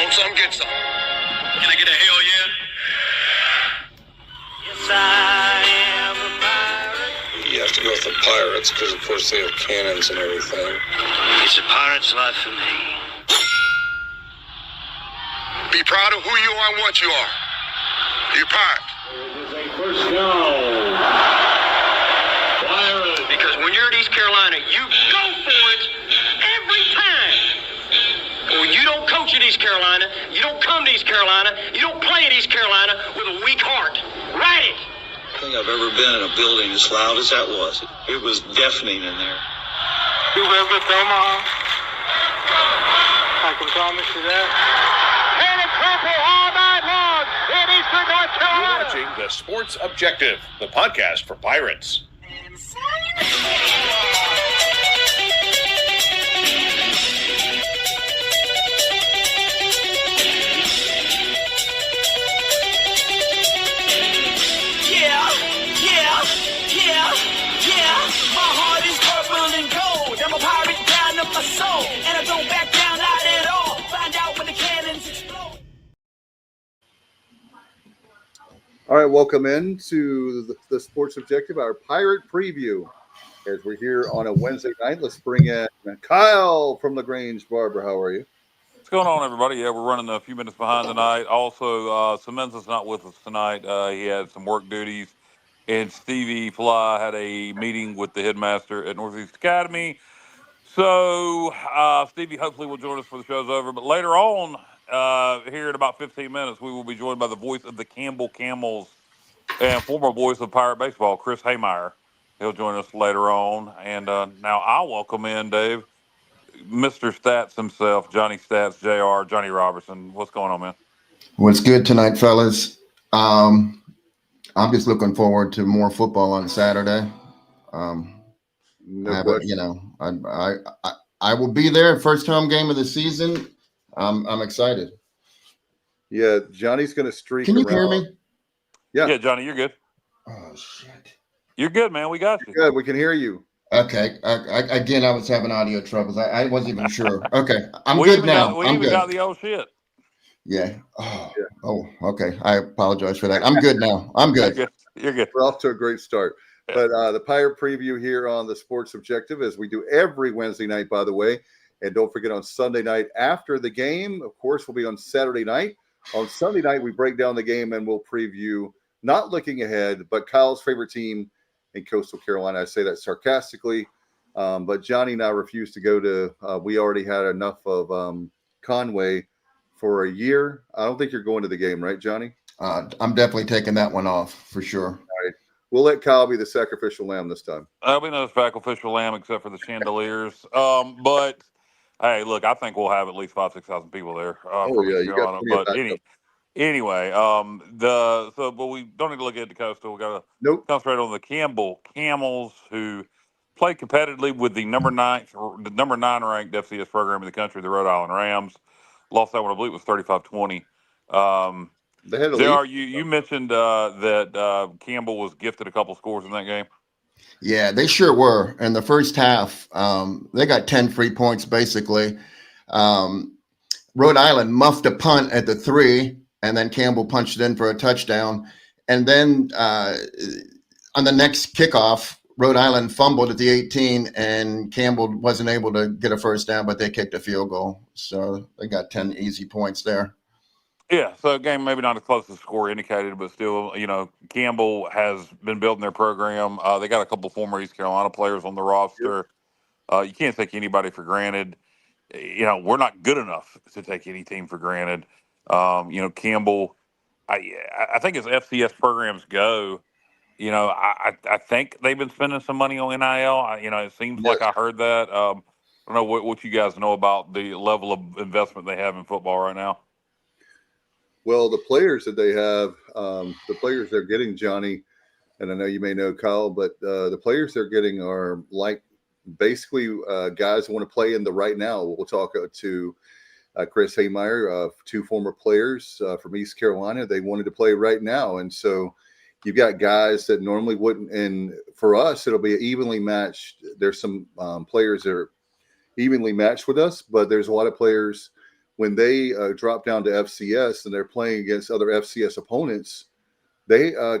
Want some, get some. Can I get a hell yeah? Yes, I am a pirate. You have to go with the Pirates because, of course, they have cannons and everything. It's a pirate's life for me. Be proud of who you are and what you are. You're pirate. It is a first down. Pirates. Because when you're at East Carolina, you go for it every time. Well, you don't coach at East Carolina, you don't come to East Carolina, you don't play at East Carolina with a weak heart. Write it. I think I've ever been in a building as loud as that was. It was deafening in there. You live with Omaha? I can promise you that. And it's purple all night long in Eastern North Carolina. You're watching The Sports Objective, the podcast for Pirates. My heart is purple and gold. I'm a pirate down of my soul, and I don't back down not at all. Find out when the cannons explode. All right, welcome in to the Sports Objective, our Pirate preview. As we're here on a Wednesday night, let's bring in Kyle from LaGrange Barber. How are you? What's going on, everybody? Yeah, we're running a few minutes behind tonight. Also, Semenza's not with us tonight. He had some work duties. And Stevie Fly had a meeting with the headmaster at Northeast Academy. So Stevie hopefully will join us before the show's over. But later on, here in about 15 minutes, we will be joined by the voice of the Campbell Camels and former voice of Pirate Baseball, Chris Heymer. He'll join us later on. And now I'll welcome in, Dave, Mr. Stats himself, Johnny Stats, JR, Johnny Robertson. What's going on, man? What's good tonight, fellas? I'm just looking forward to more football on Saturday. I will be there. First home game of the season. I'm excited. Yeah, Johnny's going to streak. Can you around. hear me? Yeah, Johnny, you're good. Oh shit! You're good, man. We got you. Good, we can hear you. Okay. Again, I was having audio troubles. I wasn't even sure. Okay, I'm good now. We even got the old shit. Yeah. Oh, okay. I apologize for that. I'm good now. I'm good. You're good. We're off to a great start. But the Pirate preview here on the Sports Objective, as we do every Wednesday night, by the way. And don't forget on Sunday night after the game, of course, we'll be on Saturday night. On Sunday night, we break down the game and we'll preview, not looking ahead, but Kyle's favorite team in Coastal Carolina. I say that sarcastically. But Johnny and I refuse to go to, we already had enough of Conway for a year. I don't think you're going to the game, right, Johnny? I'm definitely taking that one off for sure. All right. We'll let Kyle be the sacrificial lamb this time. There'll be no sacrificial lamb except for the chandeliers. But hey, look, I think we'll have at least 5,000-6,000 people there. You got but anyway, but we don't need to look at the Coastal. We got to concentrate on the Campbell Camels, who play competitively with the number 9 ranked FCS program in the country, the Rhode Island Rams. Lost that one, I believe it was 35-20. You mentioned that Campbell was gifted a couple scores in that game. Yeah, they sure were. In the first half, they got 10 free points, basically. Rhode Island muffed a punt at the 3, and then Campbell punched it in for a touchdown. And then on the next kickoff, Rhode Island fumbled at the 18, and Campbell wasn't able to get a first down, but they kicked a field goal. So they got 10 easy points there. Yeah, so game maybe not as close as the score indicated, but still, Campbell has been building their program. They got a couple former East Carolina players on the roster. You can't take anybody for granted. We're not good enough to take any team for granted. Campbell, I think as FCS programs go, I think they've been spending some money on NIL. It seems like I heard that. I don't know what you guys know about the level of investment they have in football right now. Well, the players that they have, the players they're getting, Johnny, and I know you may know Kyle, but the players they're getting are like basically guys who want to play in the right now. We'll talk to Chris Heymer, 2 former players from East Carolina. They wanted to play right now. And so you've got guys that normally wouldn't. And for us, it'll be evenly matched. There's some players that are evenly matched with us, but there's a lot of players when they drop down to FCS and they're playing against other FCS opponents,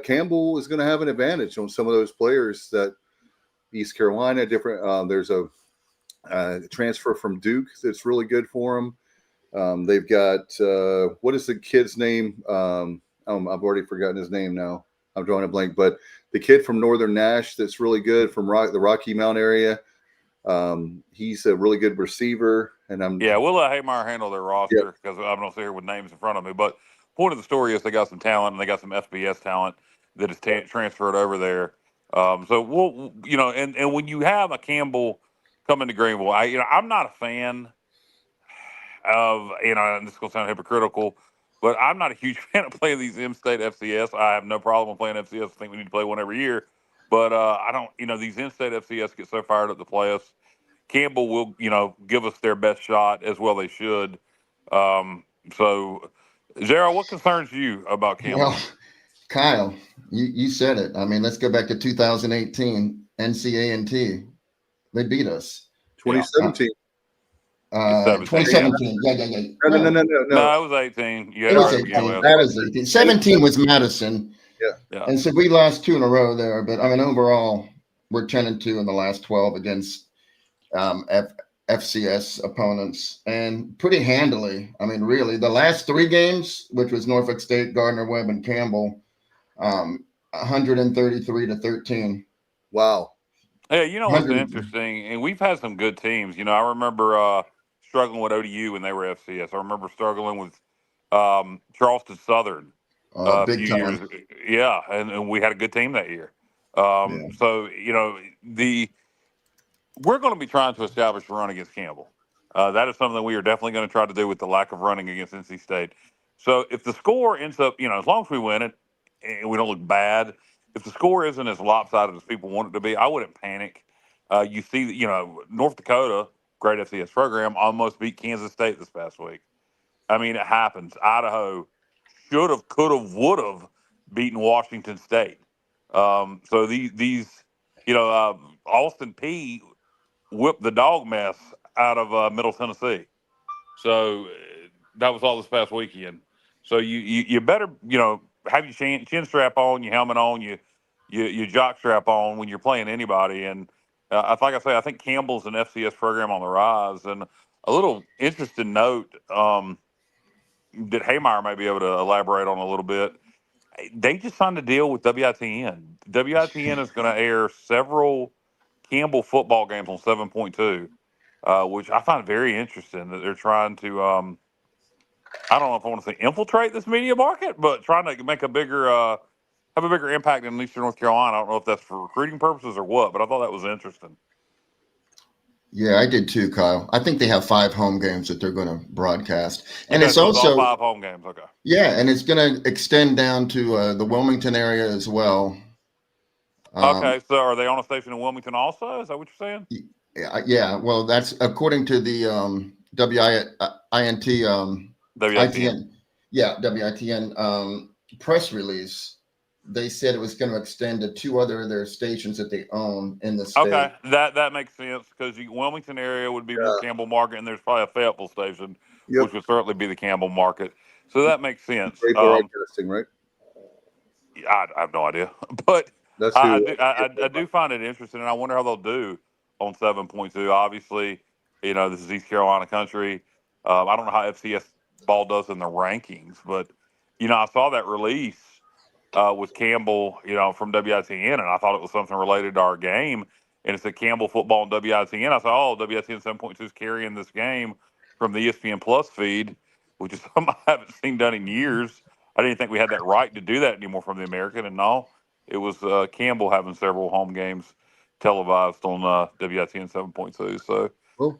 Campbell is going to have an advantage on some of those players that East Carolina different. There's a transfer from Duke that's really good for them. They've got what is the kid's name? I've already forgotten his name now. I'm drawing a blank, but the kid from Northern Nash that's really good from the Rocky Mount area. He's a really good receiver, and we'll let Heymer handle their roster because I'm not here with names in front of me. But point of the story is they got some talent and they got some FBS talent that is transferred over there. So we'll, and when you have a Campbell coming to Greenville, I'm not a fan of, and this is going to sound hypocritical, but I'm not a huge fan of playing these in-state FCS. I have no problem playing FCS. I think we need to play one every year. But I don't, these in-state FCS get so fired up to play us. Campbell will, give us their best shot as well they should. So, Zara, what concerns you about Campbell? Well, Kyle, you said it. I mean, let's go back to 2018 NCAA. They beat us. 2017. 2017. Yeah. No. No, it was 18. It was 18. That was 18. 17 was Madison. Yeah. And so we lost 2 in a row there. But I mean, overall, we're 10-2 in the last 12 against FCS opponents, and pretty handily. I mean, really, the last 3 games, which was Norfolk State, Gardner-Webb, and Campbell, 133-13. Wow. Yeah, what's interesting, and we've had some good teams. I remember struggling with ODU when they were FCS. I remember struggling with Charleston Southern big time. years. Yeah, and we had a good team that year. So, we're going to be trying to establish a run against Campbell. That is something we are definitely going to try to do with the lack of running against NC State. So if the score ends up, as long as we win it and we don't look bad, if the score isn't as lopsided as people want it to be, I wouldn't panic. You see, North Dakota, great FCS program, almost beat Kansas State this past week. I mean, it happens. Idaho should have, could have, would have beaten Washington State. So these Austin Peay whipped the dog mess out of Middle Tennessee. So that was all this past weekend. So you better, have your chin strap on, your helmet on, your jock strap on when you're playing anybody. And like I say, I think Campbell's an FCS program on the rise. And a little interesting note that Heymer may be able to elaborate on a little bit. They just signed a deal with WITN. WITN is going to air several Campbell football games on 7.2, which I find very interesting that they're trying to, I don't know if I want to say infiltrate this media market, but trying to make a bigger, have a bigger impact in Eastern North Carolina. I don't know if that's for recruiting purposes or what, but I thought that was interesting. Yeah, I did too, Kyle. I think they have 5 home games that they're going to broadcast. And Okay, it's so also all 5 home games. Okay. Yeah, and it's going to extend down to the Wilmington area as well. Okay, so are they on a station in Wilmington also? Is that what you're saying? Yeah. Well, that's according to the WITN. Yeah, WITN press release. They said it was going to extend to 2 other of their stations that they own in the state. Okay, that makes sense because the Wilmington area would be more Campbell market, and there's probably a Fayetteville station, which would certainly be the Campbell market. So that makes sense. Great broadcasting, right? I have no idea, but That's I do find it interesting, and I wonder how they'll do on 7.2. Obviously, this is East Carolina country. I don't know how FCS ball does in the rankings, but I saw that release with Campbell, from WITN, and I thought it was something related to our game. And it said Campbell football and WITN. I thought, WITN 7.2 is carrying this game from the ESPN Plus feed, which is something I haven't seen done in years. I didn't think we had that right to do that anymore from the American. And no, it was Campbell having several home games televised on WITN 7.2. So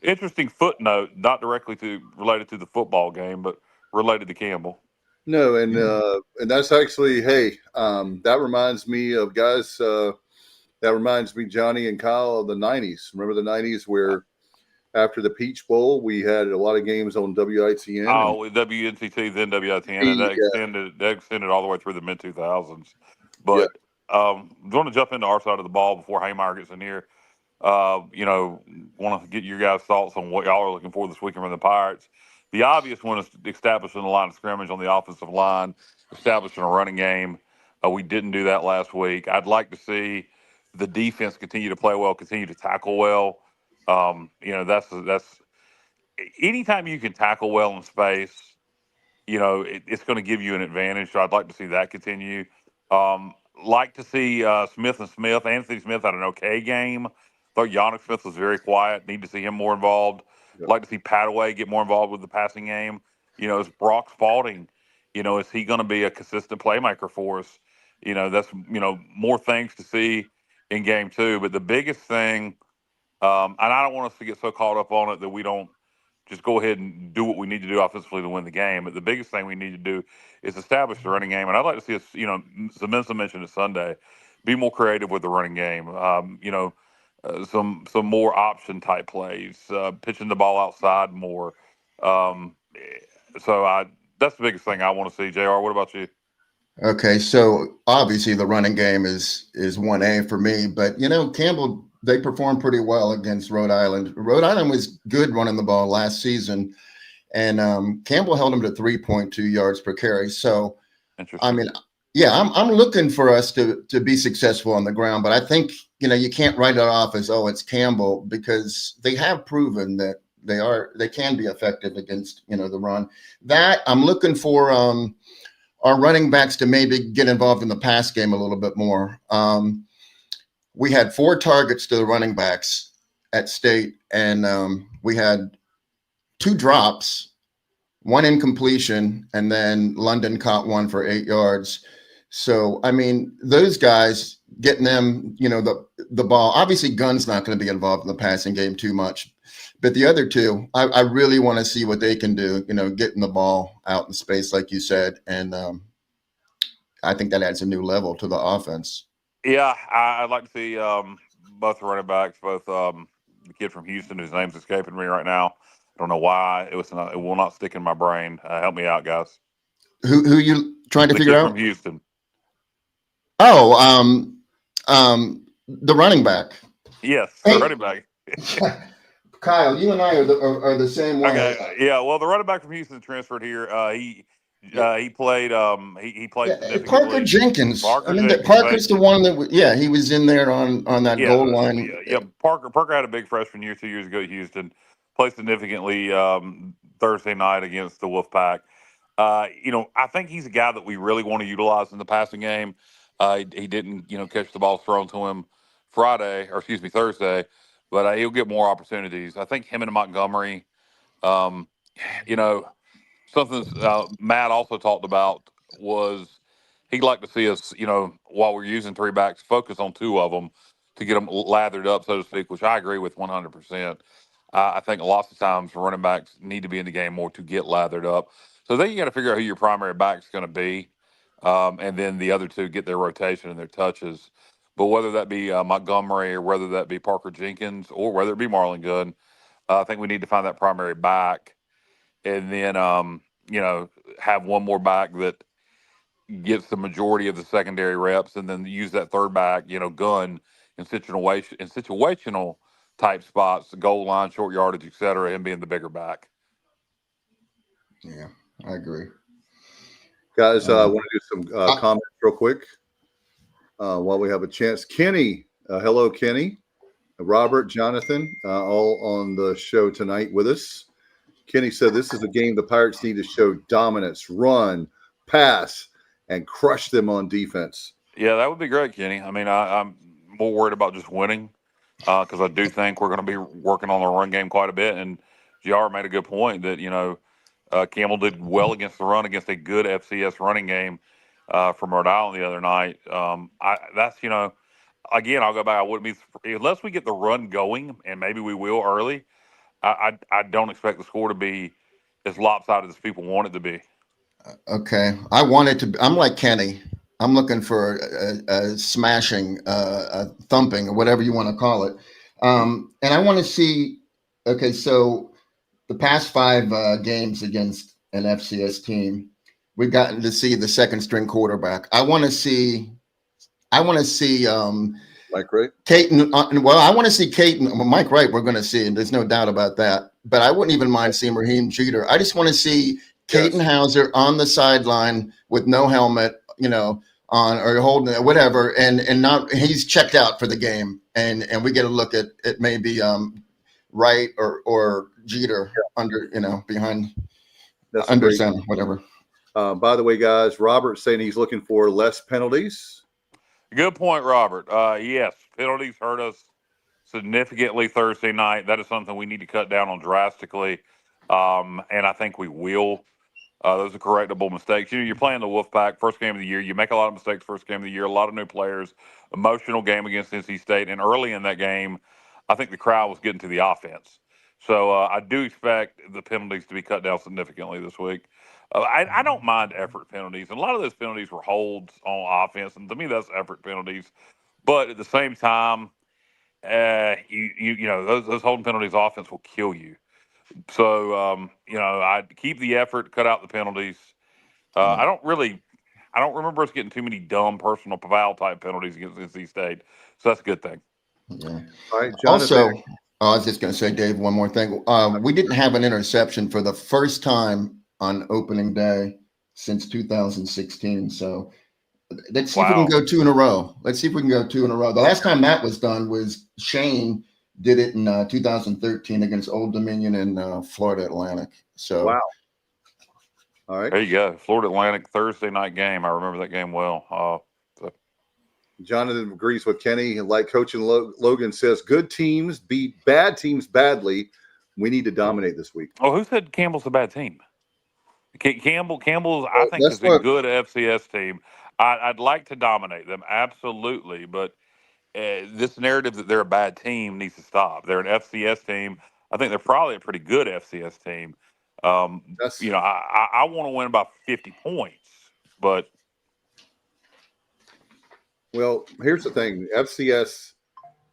interesting footnote, not directly related to the football game, but related to Campbell. No, and that's actually, that reminds me of guys. That reminds me, Johnny and Kyle, of the 90s. Remember the 90s where after the Peach Bowl, we had a lot of games on WITN. Oh, WNCT, then WITN, and that extended all the way through the mid-2000s. But going to jump into our side of the ball before Heymer gets in here. Want to get your guys' thoughts on what y'all are looking for this weekend from the Pirates. The obvious one is establishing the line of scrimmage on the offensive line, establishing a running game. We didn't do that last week. I'd like to see the defense continue to play well, continue to tackle well. That's anytime you can tackle well in space, it's going to give you an advantage. So I'd like to see that continue. Like to see Smith and Smith. Anthony Smith had an okay game. Thought Yannick Smith was very quiet. Need to see him more involved. Yep. Like to see Padaway get more involved with the passing game. Is Brock Spalding, is he going to be a consistent playmaker for us? That's, more things to see in game 2. But the biggest thing, and I don't want us to get so caught up on it that we don't just go ahead and do what we need to do offensively to win the game. But the biggest thing we need to do is establish the running game. And I'd like to see us, Zemenza mentioned it Sunday, be more creative with the running game. Some more option type plays, pitching the ball outside more. That's the biggest thing I want to see. JR, what about you? Okay, so obviously the running game is 1A for me, but Campbell, they performed pretty well against Rhode Island. Rhode Island was good running the ball last season, and Campbell held them to 3.2 yards per carry. So, I mean, yeah, I'm looking for us to be successful on the ground, but I think you can't write it off as it's Campbell, because they have proven that they can be effective against the run. That I'm looking for our running backs to maybe get involved in the pass game a little bit more. We had 4 targets to the running backs at State, and we had 2 drops, 1 incompletion, and then London caught 1 for 8 yards. So, I mean, those guys, getting them, the ball, obviously Gunn's not going to be involved in the passing game too much, but the other 2, I really want to see what they can do, getting the ball out in space, like you said. And I think that adds a new level to the offense. Yeah, I'd like to see both running backs, both the kid from Houston, whose name's escaping me right now. I don't know why. It will not stick in my brain. Help me out, guys. Who you trying to figure out? From Houston. Oh, the running back. Yes, the running back. Kyle, you and I are the same one. Okay. Yeah. Well, the running back from Houston transferred here. He played. He played significantly. Parker Jenkins. Jenkins, Parker's the one that he was in there on that goal line. Yeah. Parker had a big freshman year 2 years ago at Houston. Played significantly Thursday night against the Wolfpack. I think he's a guy that we really want to utilize in the passing game. He didn't, catch the ball thrown to him Thursday, but he'll get more opportunities. I think him and Montgomery, something Matt also talked about was he'd like to see us, while we're using 3 backs, focus on 2 of them to get them lathered up, so to speak, which I agree with 100%. I think lots of times running backs need to be in the game more to get lathered up. So then you got to figure out who your primary back's going to be. And then the other 2 get their rotation and their touches. But whether that be Montgomery or whether that be Parker Jenkins or whether it be Marlon Gunn, I think we need to find that primary back, and then have one more back that gets the majority of the secondary reps, and then use that third back, Gunn in situational type spots, the goal line, short yardage, etc., him being the bigger back. Yeah, I agree. Guys, I want to do some comments real quick while we have a chance. Kenny, hello, Kenny. Robert, Jonathan, all on the show tonight with us. Kenny said this is a game the Pirates need to show dominance, run, pass, and crush them on defense. Yeah, that would be great, Kenny. I mean, I'm more worried about just winning because I do think we're going to be working on the run game quite a bit. And JR made a good point that, Campbell did well against the run against a good FCS running game from Rhode Island the other night. Again, I'll go back. I wouldn't be unless we get the run going, and maybe we will early. I don't expect the score to be as lopsided as people want it to be. Okay, I want it to be. I'm like Kenny. I'm looking for a smashing, a thumping, or whatever you want to call it. And I want to see. Okay, so the past 5 games against an FCS team, we've gotten to see the second string quarterback. I want to see Mike Wright. Caton. Well, I want to see Caton. Mike Wright, we're going to see, and there's no doubt about that. but I wouldn't even mind seeing Raheem Jeter. I just want to see Caden Hauser on the sideline with no helmet, on or holding it, whatever, and not he's checked out for the game, and we get a look at maybe Wright or Jeter under behind under center, whatever. By the way, guys, Robert's saying he's looking for less penalties. Good point, Robert. Yes, penalties hurt us significantly Thursday night. That is something we need to cut down on drastically, and I think we will. Those are correctable mistakes. You're playing the Wolfpack, first game of the year. You make a lot of mistakes first game of the year, a lot of new players, emotional game against NC State. And early in that game, I think the crowd was getting to the offense. So I do expect the penalties to be cut down significantly this week. I don't mind effort penalties. And a lot of those penalties were holds on offense. And to me, that's effort penalties. But at the same time, those holding penalties offense will kill you. So, I'd keep the effort, cut out the penalties. I don't remember us getting too many dumb personal foul type penalties against NC State. So that's a good thing. Yeah. All right, also, I was just going to say, Dave, one more thing. We didn't have an interception for the first time on opening day since 2016. So let's see if we can go 2 in a row. The last time that was done was Shane did it in 2013 against Old Dominion and Florida Atlantic. So, wow. All right. There you go. Florida Atlantic Thursday night game. I remember that game well. Jonathan agrees with Kenny. Like Coach and Logan says, good teams beat bad teams badly. We need to dominate this week. Oh, who said Campbell's a bad team? Campbell's, I think, is a good FCS team. I'd like to dominate them, absolutely. But this narrative that they're a bad team needs to stop. They're an FCS team. I think they're probably a pretty good FCS team. I want to win about 50 points, but. Well, here's the thing: FCS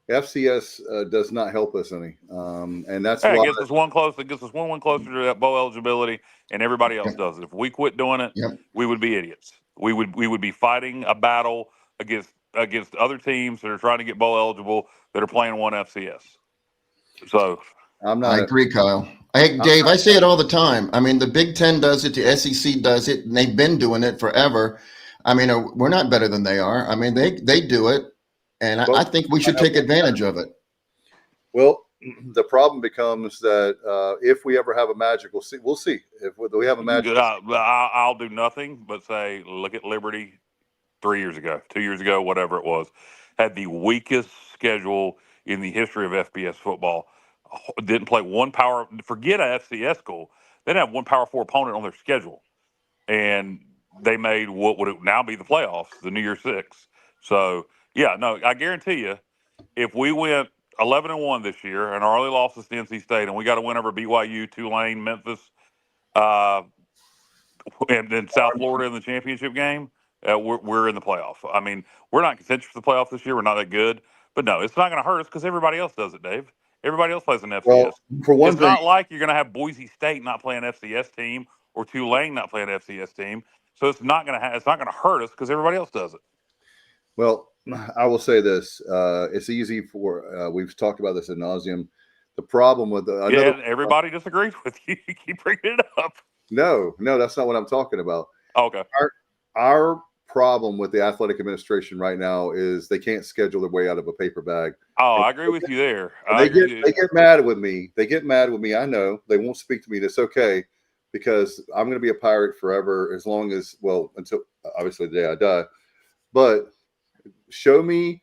does not help us any, and that's why it gets us one closer. It gets us one closer to that bowl eligibility, and everybody else does it. If we quit doing it, we would be idiots. We would be fighting a battle against other teams that are trying to get bowl eligible that are playing one FCS. So I agree, Kyle. Hey, Dave, I say it all the time. I mean, the Big Ten does it, the SEC does it, and they've been doing it forever. I mean, we're not better than they are. I mean, they do it, and I think we should take advantage of it. Well, the problem becomes that if we ever have a magical season, we'll see. If we have a magical I'll do nothing but say, look at Liberty 3 years ago, 2 years ago, whatever it was, had the weakest schedule in the history of FBS football. Didn't play forget a FCS school. They didn't have one Power 4 opponent on their schedule. And they made what would now be the playoffs, the New Year's Six. So, I guarantee you, if we went 11-1 this year and our only loss is to NC State and we got to win over BYU, Tulane, Memphis, and then South Florida in the championship game, we're in the playoff. I mean, we're not contentious for the playoff this year. We're not that good. But no, it's not going to hurt us because everybody else does it, Dave. Everybody else plays an FCS. Well, for one it's thing, not like you're going to have Boise State not play an FCS team or Tulane not play an FCS team. So it's not going to hurt us because everybody else does it. Well, I will say this: it's easy for we've talked about this ad nauseum. The problem with everybody disagrees with you. You keep bringing it up. No, that's not what I'm talking about. Okay. Our problem with the athletic administration right now is they can't schedule their way out of a paper bag. Oh, I agree with you there. They get mad with me. I know they won't speak to me. That's okay. Because I'm going to be a Pirate forever until obviously the day I die. But show me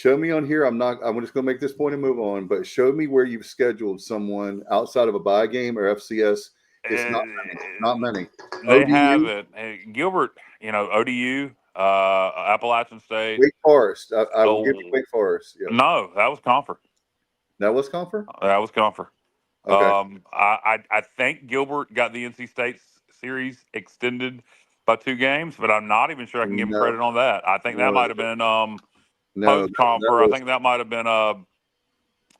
on here. I'm just going to make this point and move on. But show me where you've scheduled someone outside of a bye game or FCS. It's not many. They ODU, have it. Gilbert, ODU, Appalachian State. Wake Forest. I will give you Wake Forest. Yeah. No, that was Confer. That was Confer? That was Confer. Okay. I think Gilbert got the NC State series extended by 2 games, but I'm not even sure I can give him credit on that. I think that might have been post-Confer. I think that might have been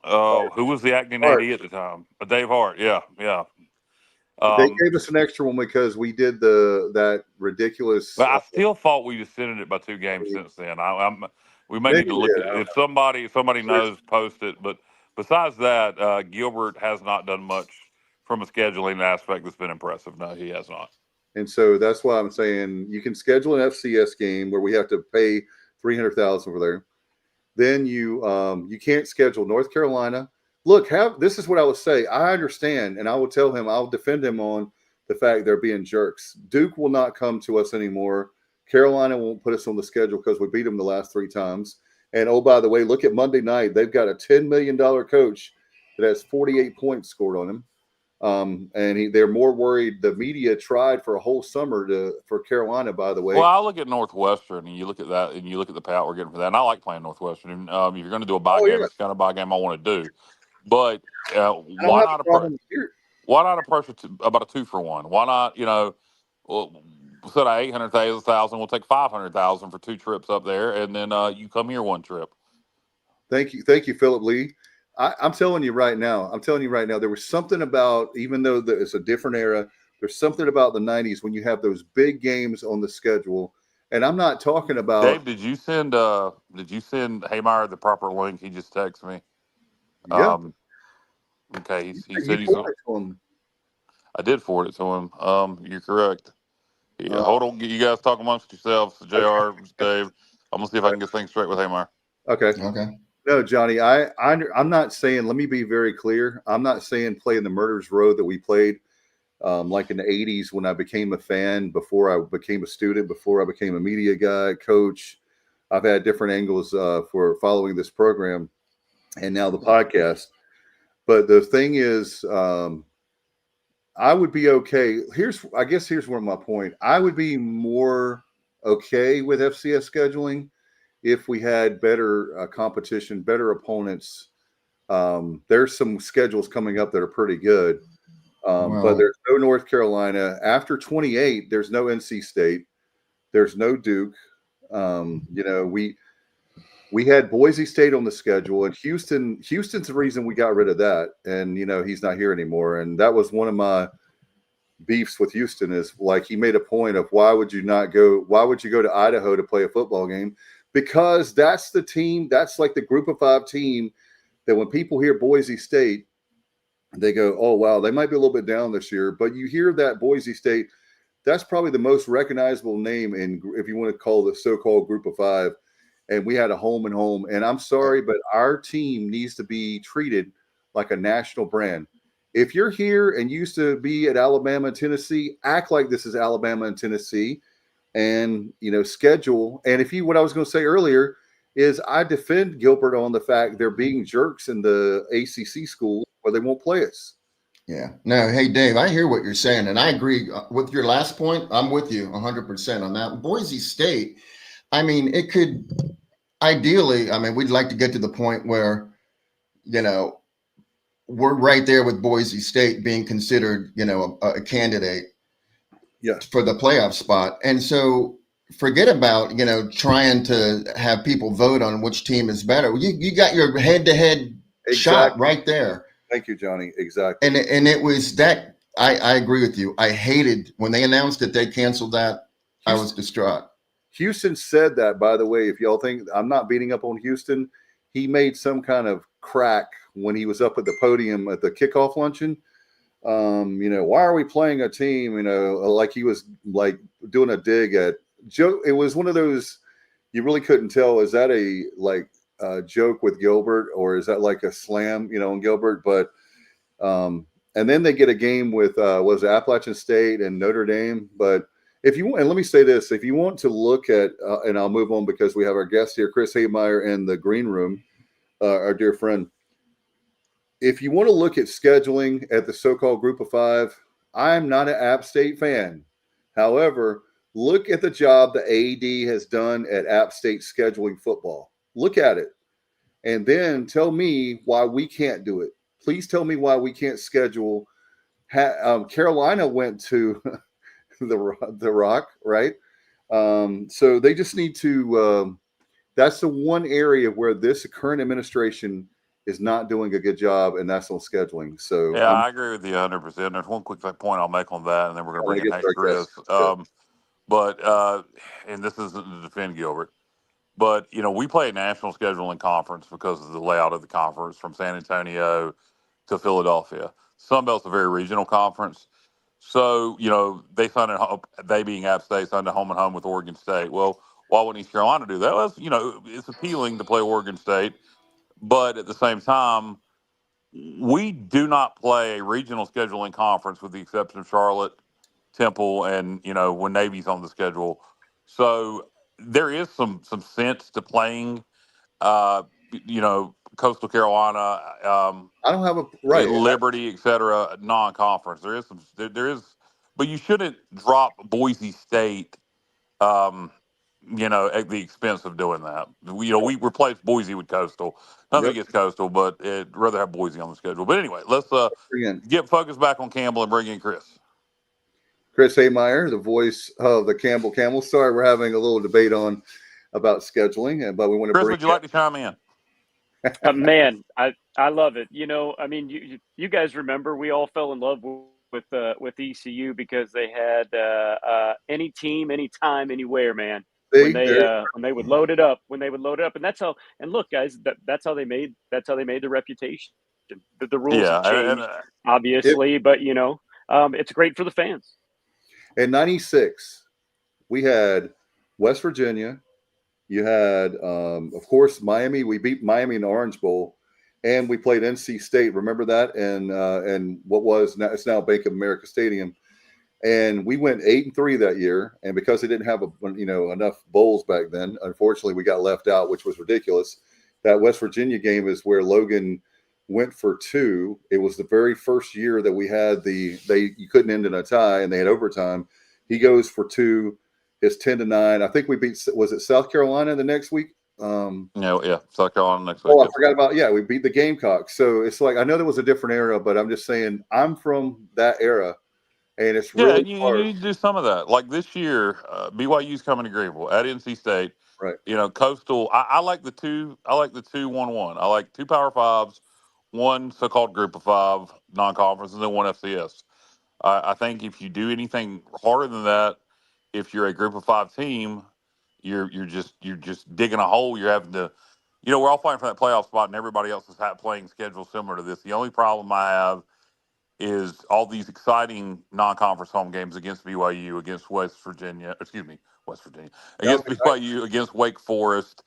who was the acting AD at the time? Dave Hart. Yeah. They gave us an extra one because we did that ridiculous. But I still thought we extended it by 2 games since then. We may need to look at it. If somebody knows, post it. But Besides that, Gilbert has not done much from a scheduling aspect that's been impressive. No, he has not. And so that's why I'm saying you can schedule an FCS game where we have to pay $300,000 over there. Then you can't schedule North Carolina. Look, this is what I would say. I understand, and I will tell him, I'll defend him on the fact they're being jerks. Duke will not come to us anymore. Carolina won't put us on the schedule because we beat them the last 3 times. And oh, by the way, look at Monday night. They've got a $10 million coach that has 48 points scored on him. And they're more worried. The media tried for a whole summer for Carolina, by the way. Well, I look at Northwestern, and you look at that, and you look at the payout we're getting for that. And I like playing Northwestern. And, if you're going to do a buy game, it's kind of buy game I want to do. But why not approach it about a 2-for-1? Why not? Instead of 800,000, we'll take 500,000 for 2 trips up there, and then you come here 1 trip. Thank you, Philip Lee. I'm telling you right now. There was something about, even though it's a different era, there's something about the 90s when you have those big games on the schedule. And I'm not talking about. Dave, did you send Heymer the proper link? He just texted me. Yeah. Okay. He said he's. I did forward it to him. You're correct. Yeah, hold on. You guys talk amongst yourselves. JR, Dave. I'm gonna see if I can get things straight with Heymer. Okay. No, Johnny, I'm not saying, let me be very clear. I'm not saying playing the murder's row that we played like in the 80s when I became a fan, before I became a student, before I became a media guy, coach. I've had different angles for following this program and now the podcast. But the thing is, I would be okay. Here's one of my point. I would be more okay with FCS scheduling if we had better competition, better opponents. There's some schedules coming up that are pretty good, but there's no North Carolina. After 28, there's no NC State. There's no Duke. We had Boise State on the schedule, and Houston's the reason we got rid of that. And, he's not here anymore. And that was one of my beefs with Houston, is like, he made a point of why would you go to Idaho to play a football game? Because that's the team, that's like the group of 5 team that when people hear Boise State, they go, oh, wow, they might be a little bit down this year. But you hear that Boise State, that's probably the most recognizable name if you want to call the so-called group of 5. And we had a home and home. And I'm sorry, but our team needs to be treated like a national brand. If you're here and used to be at Alabama and Tennessee, act like this is Alabama and Tennessee. And, schedule. And what I was going to say earlier is I defend Gilbert on the fact they're being jerks in the ACC school where they won't play us. Yeah. No, hey, Dave, I hear what you're saying. And I agree with your last point. I'm with you 100% on that. Boise State, it could ideally, we'd like to get to the point where, we're right there with Boise State being considered, a candidate. Yes. For the playoff spot. And so forget about, trying to have people vote on which team is better. You got your head-to-head shot right there. Thank you, Johnny. Exactly. And it was that I agree with you. I hated when they announced that they canceled that. I was distraught. Houston said that, by the way, if y'all think I'm not beating up on Houston, he made some kind of crack when he was up at the podium at the kickoff luncheon. Why are we playing a team, like he was like doing a dig at Joe. It was one of those, you really couldn't tell, is that a joke with Gilbert or is that like a slam, on Gilbert? But, and then they get a game with, was it Appalachian State and Notre Dame? But if you want, and let me say this, if you want to look at, and I'll move on because we have our guest here, Chris Heymer in the green room, our dear friend. If you want to look at scheduling at the so-called group of 5, I'm not an App State fan. However, look at the job the AD has done at App State scheduling football. Look at it. And then tell me why we can't do it. Please tell me why we can't schedule. Carolina went to the Rock, right? So they just need to that's the one area where this current administration is not doing a good job, and that's on scheduling. So yeah, I agree with you 100%. There's one quick point I'll make on that, and then we're going to bring in Hank Chris. And this isn't to defend Gilbert, But, we play a national scheduling conference because of the layout of the conference from San Antonio to Philadelphia. Sunbelt's a very regional conference. So, they being App State, signed a home and home with Oregon State. Well, why wouldn't East Carolina do that? Well, it's appealing to play Oregon State. But at the same time, we do not play a regional scheduling conference with the exception of Charlotte, Temple, and when Navy's on the schedule. So there is some sense to playing, Coastal Carolina, I don't have a right. Liberty, etc. Non-conference. There is, but you shouldn't drop Boise State. At the expense of doing that. We replaced Boise with Coastal. Nothing Yep. against Coastal, but I'd rather have Boise on the schedule. But anyway, let's Again, get focused back on Campbell and bring in Chris. Chris Heymer, the voice of the Campbell Camels. Sorry, we're having a little debate about scheduling, but we want to Chris, bring. would you like to chime in? Man, I love it. You guys remember we all fell in love with ECU because they had any team, anytime, anywhere, man. When they would load it up, and that's how. And look, guys, that's how they made the reputation. The rules have changed, obviously, but it's great for the fans. In '96, we had West Virginia. You had, of course, Miami. We beat Miami in the Orange Bowl, and we played NC State. Remember that? And what was now, it's now Bank of America Stadium, and we went 8-3 that year. And because they didn't have enough bowls back then, unfortunately, we got left out, which was ridiculous. That West Virginia game is where Logan went for 2. It was the very first year that we had you couldn't end in a tie, and they had overtime. He goes for 2. It's 10-9. I think we beat. Was it South Carolina the next week? South Carolina next week. Oh, I forgot about. Yeah, we beat the Gamecocks. So it's like I know there was a different era, but I'm just saying I'm from that era, and it's really you need to do some of that. Like this year, BYU's coming to Greenville at NC State. Right. Coastal. I like the two. I like the 2-1-1. I like 2 Power Fives, 1 so-called Group of 5 non-conference, and then 1 FCS. I think if you do anything harder than that, if you're a Group of 5 team, you're just digging a hole. You're having to, we're all fighting for that playoff spot, and everybody else is playing schedule similar to this. The only problem I have is all these exciting non-conference home games against BYU, against against BYU, against Wake Forest,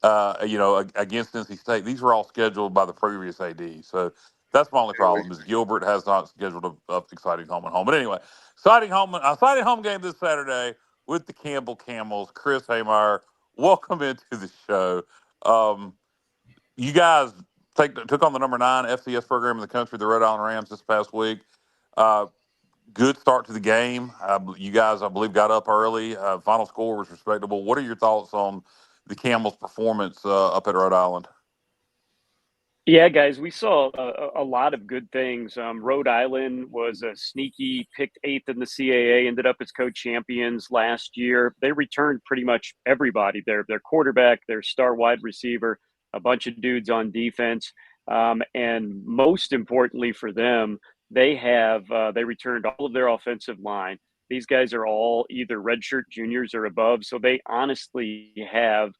against NC State. These were all scheduled by the previous AD. So that's my only problem is Gilbert has not scheduled a exciting home and home. But anyway, exciting home game this Saturday with the Campbell Camels. Chris Heymer, welcome into the show. You guys took on the number 9 FCS program in the country, the Rhode Island Rams, this past week. Good start to the game. You guys, I believe, got up early. Final score was respectable. What are your thoughts on the Camels' performance up at Rhode Island? Yeah, guys, we saw a lot of good things. Rhode Island was a sneaky, picked 8th in the CAA, ended up as co-champions last year. They returned pretty much everybody, their quarterback, their star wide receiver, a bunch of dudes on defense. And most importantly for them, they returned all of their offensive line. These guys are all either redshirt juniors or above, so they honestly have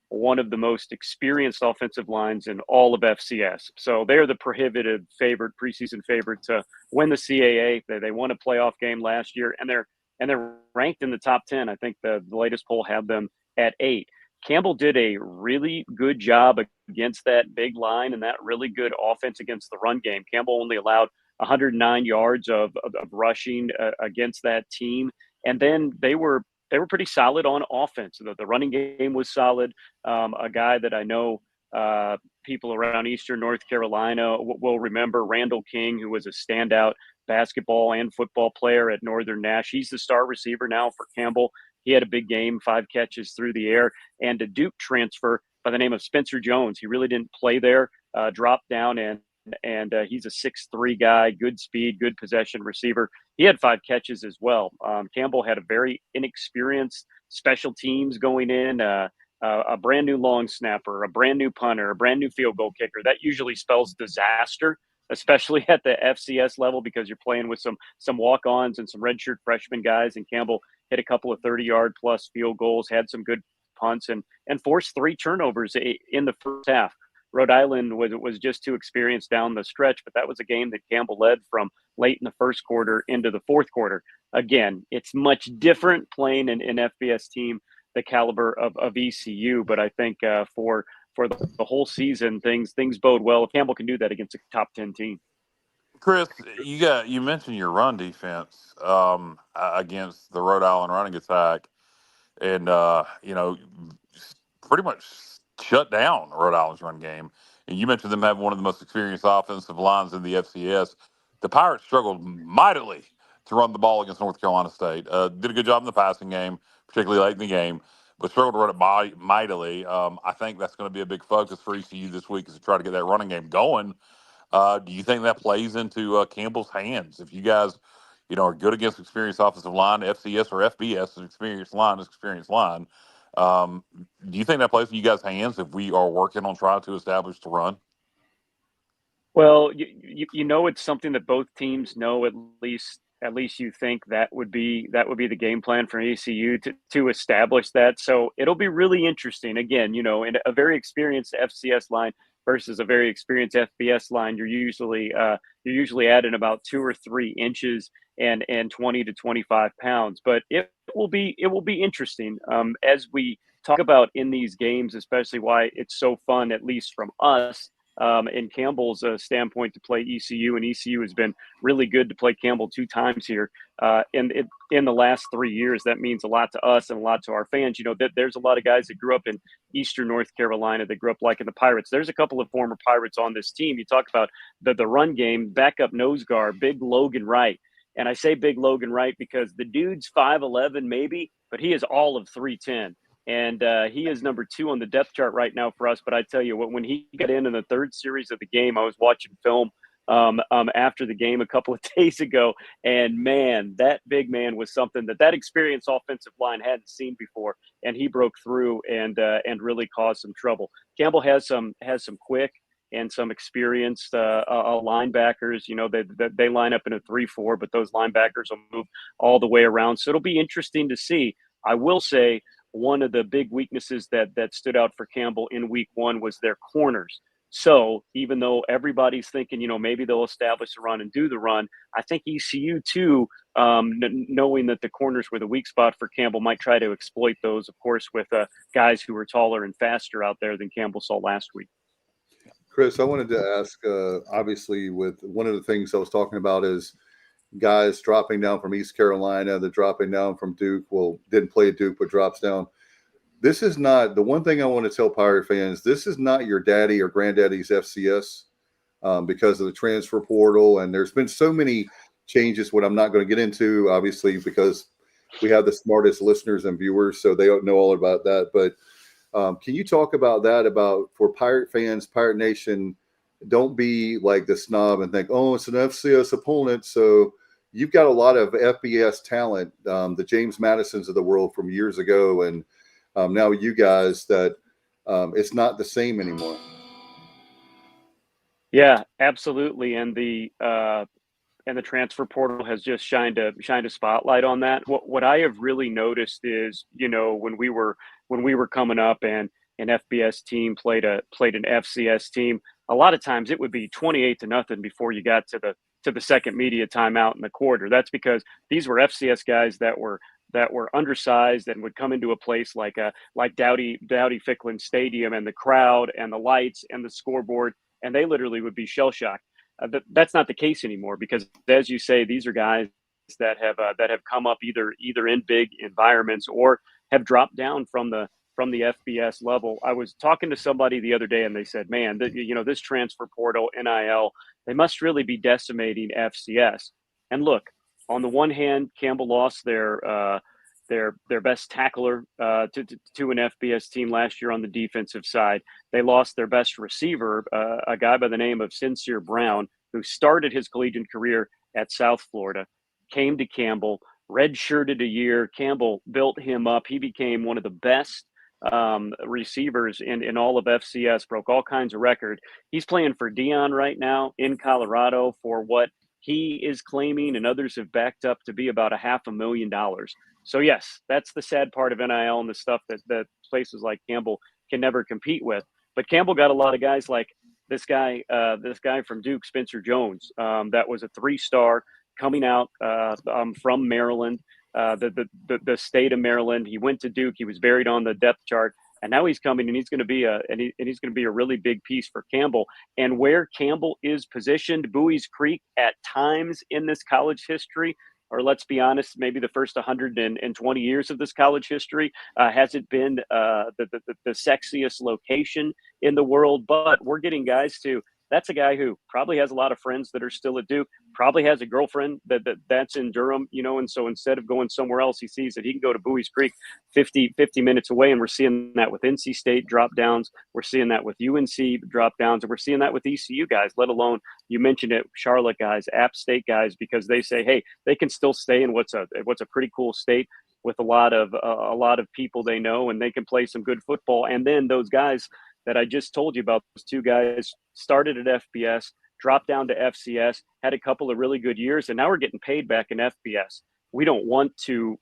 one of the most experienced offensive lines in all of FCS. So they're the prohibitive preseason favorite to win the CAA. They won a playoff game last year, and they're ranked in the top 10. I think the latest poll had them at 8. Campbell did a really good job against that big line and that really good offense against the run game. Campbell only allowed 109 yards of rushing against that team, and then they were pretty solid on offense. The running game was solid. A guy that I know people around Eastern North Carolina will remember, Randall King, who was a standout basketball and football player at Northern Nash. He's the star receiver now for Campbell. He had a big game, 5 catches through the air. And a Duke transfer by the name of Spencer Jones. He really didn't play there, dropped down, and he's a 6'3" guy, good speed, good possession receiver. He had 5 catches as well. Campbell had a very inexperienced special teams going in, a brand new long snapper, a brand new punter, a brand new field goal kicker. That usually spells disaster, especially at the FCS level, because you're playing with some walk-ons and some redshirt freshman guys. And Campbell hit a couple of 30-yard plus field goals, had some good punts and forced 3 turnovers in the first half. Rhode Island was just too experienced down the stretch, but that was a game that Campbell led from late in the first quarter into the fourth quarter. Again, it's much different playing an FBS team the caliber of ECU, but I think for the whole season, things bode well if Campbell can do that against a top 10 team. Chris, you mentioned your run defense against the Rhode Island running attack, and pretty much shut down Rhode Island's run game. And you mentioned them having one of the most experienced offensive lines in the FCS. The Pirates struggled mightily to run the ball against North Carolina State. Did a good job in the passing game, particularly late in the game, but struggled to run it mightily. I think that's going to be a big focus for ECU this week is to try to get that running game going. Do you think that plays into Campbell's hands? If you guys, are good against experienced offensive line, FCS or FBS, an experienced line is experienced line. Do you think that plays in you guys' hands if we are working on trying to establish the run? Well, it's something that both teams know. At least you think that would be the game plan for ECU to establish that. So it'll be really interesting. Again, in a very experienced FCS line versus a very experienced FBS line, you're usually adding about 2 or 3 inches and 20 to 25 pounds. But it will be interesting as we talk about in these games, especially why it's so fun, at least from us. In Campbell's standpoint to play ECU, and ECU has been really good to play Campbell 2 times here. In the last 3 years, that means a lot to us and a lot to our fans. There's a lot of guys that grew up in Eastern North Carolina that grew up liking the Pirates. There's a couple of former Pirates on this team. You talk about the run game, backup nose guard, big Logan Wright. And I say big Logan Wright because the dude's 5'11", maybe, but he is all of 310. And he is number 2 on the depth chart right now for us. But I tell you what, when he got in the third series of the game, I was watching film after the game a couple of days ago. And, man, that big man was something that experienced offensive line hadn't seen before. And he broke through and really caused some trouble. Campbell has some quick and some experienced linebackers. They line up in a 3-4, but those linebackers will move all the way around. So it'll be interesting to see. I will say, one of the big weaknesses that stood out for Campbell in week 1 was their corners. So even though everybody's thinking, maybe they'll establish the run and do the run, I think ECU too, knowing that the corners were the weak spot for Campbell, might try to exploit those, of course, with guys who are taller and faster out there than Campbell saw last week. Chris, I wanted to ask, obviously, with one of the things I was talking about is guys dropping down from East Carolina, the dropping down from Duke. Well, didn't play at Duke, but drops down. This is not the one thing I want to tell Pirate fans. This is not your daddy or granddaddy's FCS because of the transfer portal. And there's been so many changes, what I'm not going to get into, obviously, because we have the smartest listeners and viewers, so they don't know all about that. But can you talk about that, about for Pirate fans, Pirate Nation, don't be like the snob and think, oh, it's an FCS opponent. So you've got a lot of FBS talent, the James Madisons of the world from years ago. And now you guys that it's not the same anymore. Yeah, absolutely. And the transfer portal has just shined a spotlight on that. What I have really noticed is, when we were coming up and an FBS team played an FCS team, a lot of times it would be 28-0 before you got to the second media timeout in the quarter. That's because these were FCS guys that were undersized and would come into a place like Dowdy Ficklen Stadium, and the crowd and the lights and the scoreboard, and they literally would be shell shocked. That's not the case anymore, because, as you say, these are guys that have come up either in big environments or have dropped down from the FBS level. I was talking to somebody the other day, and they said, man, this transfer portal, NIL, they must really be decimating FCS. And look, on the one hand, Campbell lost their best tackler to an FBS team last year on the defensive side. They lost their best receiver, a guy by the name of Sincere Brown, who started his collegiate career at South Florida, came to Campbell, redshirted a year. Campbell built him up. He became one of the best receivers in all of FCS, broke all kinds of records. He's playing for Dion right now in Colorado for what he is claiming and others have backed up to be about $500,000. So yes, that's the sad part of NIL and the stuff that places like Campbell can never compete with. But Campbell got a lot of guys like this guy from Duke, Spencer Jones, that was a 3-star coming out from Maryland, the state of Maryland. He went to Duke. He was buried on the depth chart, and now he's coming, and he's going to be a really big piece for Campbell. And where Campbell is positioned, Bowie's Creek at times in this college history, or let's be honest, maybe the first 120 years of this college history, hasn't been the sexiest location in the world. But we're getting guys to. That's a guy who probably has a lot of friends that are still at Duke, probably has a girlfriend that's in Durham, and so instead of going somewhere else, he sees that he can go to Bowie's Creek 50 minutes away. And we're seeing that with NC State drop downs. We're seeing that with UNC drop downs. And we're seeing that with ECU guys, let alone, you mentioned it, Charlotte guys, App State guys, because they say, hey, they can still stay in what's a pretty cool state with a lot of people they know, and they can play some good football. And then those guys that I just told you about, those two guys started at FBS, dropped down to FCS, had a couple of really good years, and now we're getting paid back in FBS. We don't want to,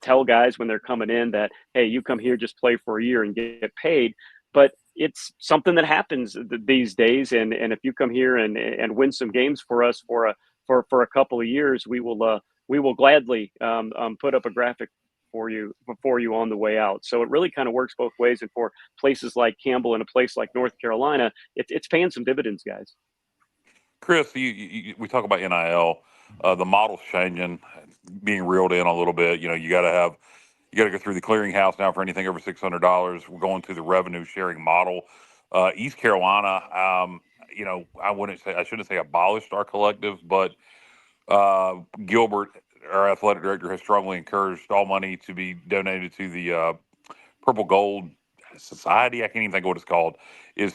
tell guys when they're coming in that, hey, you come here, just play for a year and get paid. But it's something that happens these days. And if you come here and win some games for us for a couple of years, we will gladly put up a graphic for you on the way out. So it really kind of works both ways. And for places like Campbell and a place like North Carolina, it's paying some dividends, guys. Chris, we talk about NIL, the model's changing, being reeled in a little bit. You got to go through the clearinghouse now for anything over $600. We're going to the revenue sharing model. East Carolina, I shouldn't say abolished our collective, but Gilbert, our athletic director, has strongly encouraged all money to be donated to the Purple Gold Society. I can't even think of what it's called. Is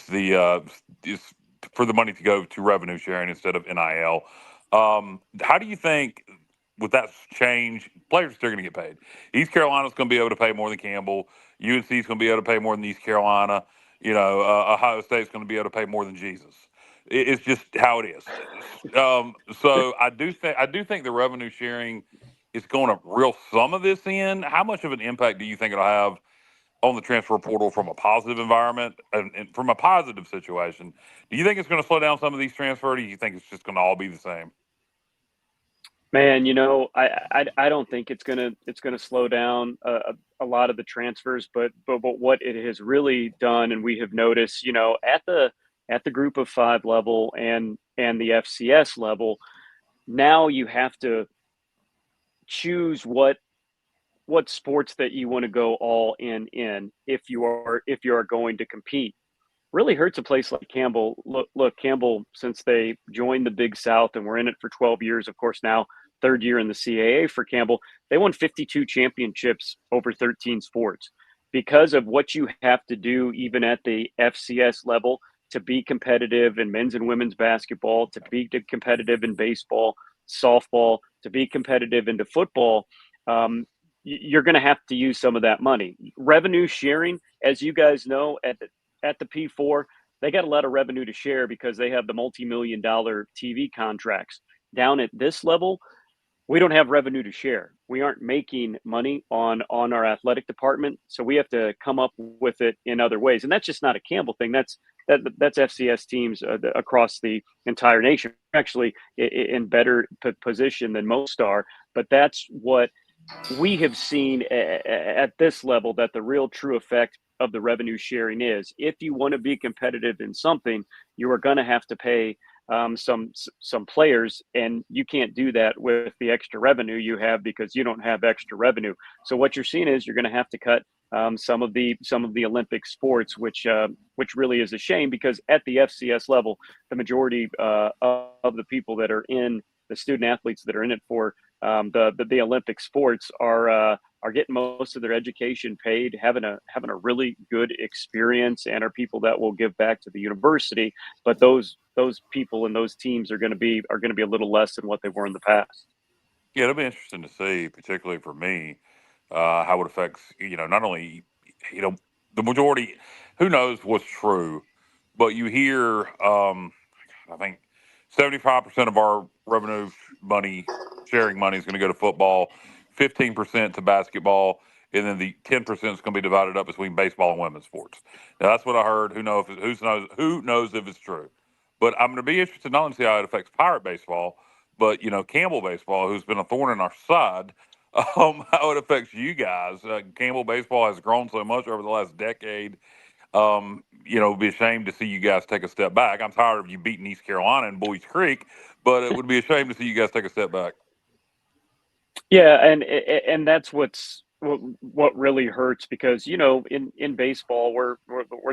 for the money to go to revenue sharing instead of NIL. How do you think, with that change, players are still going to get paid? East Carolina's going to be able to pay more than Campbell. UNC's going to be able to pay more than East Carolina. Ohio State's going to be able to pay more than Jesus. It's just how it is. So I do think the revenue sharing is going to reel some of this in. How much of an impact do you think it'll have on the transfer portal from a positive environment and from a positive situation? Do you think it's going to slow down some of these transfers, or do you think it's just going to all be the same? Man, I don't think it's gonna slow down a lot of the transfers, but what it has really done, and we have noticed, at the group of 5 level and the FCS level, now you have to choose what sports that you want to go all in if you are going to compete. Really hurts a place like Campbell. Look, Campbell, since they joined the Big South and were in it for 12 years, of course, now 3rd year in the CAA for Campbell, they won 52 championships over 13 sports. Because of what you have to do, even at the FCS level, to be competitive in men's and women's basketball, to be competitive in baseball, softball, to be competitive into football, you're going to have to use some of that money. Revenue sharing, as you guys know, at the P4, they got a lot of revenue to share because they have the multi-million-dollar TV contracts. Down at this level, we don't have revenue to share. We aren't making money on our athletic department, so we have to come up with it in other ways. And that's just not a Campbell thing. That's FCS teams across the entire nation, actually in better position than most are. But that's what we have seen at this level, that the real true effect of the revenue sharing is. If you want to be competitive in something, you are going to have to pay some players, and you can't do that with the extra revenue you have because you don't have extra revenue. So what you're seeing is you're going to have to cut some of the Olympic sports, which really is a shame, because at the FCS level, the majority of the people that are in the student athletes that are in it for the Olympic sports are getting most of their education paid, having a really good experience, and are people that will give back to the university. But those people and those teams are going to be a little less than what they were in the past. Yeah, it'll be interesting to see, particularly for me, how it affects, not only, the majority, who knows what's true, but you hear, I think 75% of our revenue sharing money is going to go to football, 15% to basketball, and then the 10% is going to be divided up between baseball and women's sports. Now, that's what I heard. Who knows if it's true? But I'm going to be interested not only to see how it affects Pirate baseball, but Campbell baseball, who's been a thorn in our side. How it affects you guys. Campbell baseball has grown so much over the last decade. It'd be a shame to see you guys take a step back. I'm tired of you beating East Carolina and Boys Creek, but it would be a shame to see you guys take a step back. Yeah, and that's what really hurts, because in baseball we're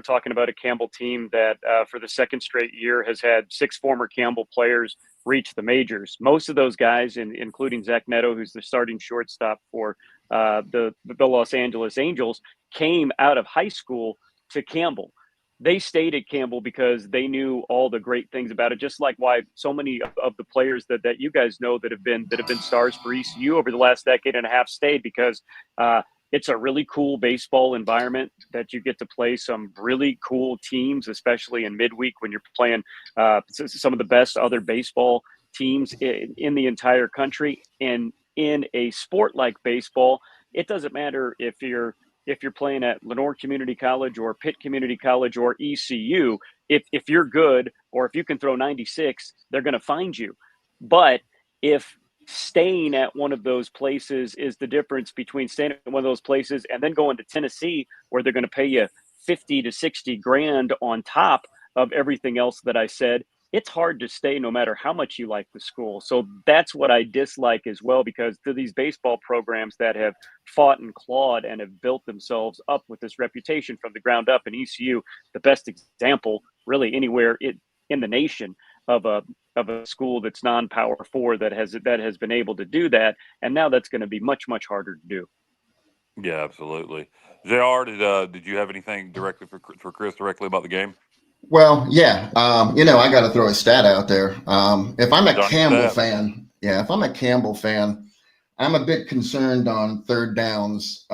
talking about a Campbell team that for the second straight year has had 6 former Campbell players reach the majors. Most of those guys, including Zach Neto, who's the starting shortstop for the Los Angeles Angels, came out of high school to Campbell. They stayed at Campbell because they knew all the great things about it, just like why so many of the players that you guys know that have been stars for ECU over the last decade and a half stayed, because it's a really cool baseball environment that you get to play some really cool teams, especially in midweek when you're playing some of the best other baseball teams in the entire country. And in a sport like baseball, it doesn't matter if you're playing at Lenore Community College or Pitt Community College or ECU. If you're good, or if you can throw 96, they're going to find you. But if staying at one of those places is the difference between staying at one of those places and then going to Tennessee, where they're going to pay you 50 to 60 grand on top of everything else that I said, it's hard to stay no matter how much you like the school. So that's what I dislike as well, because to these baseball programs that have fought and clawed and have built themselves up with this reputation from the ground up, in ECU, the best example really anywhere in the nation of a school that's non-Power 4 that has been able to do that. And now that's going to be much, much harder to do. Yeah, absolutely. JR, did you have anything directly for Chris directly about the game? Well, yeah. I got to throw a stat out there. If I'm a Johnny Campbell Stat. fan, if I'm a Campbell fan, I'm a bit concerned on third downs.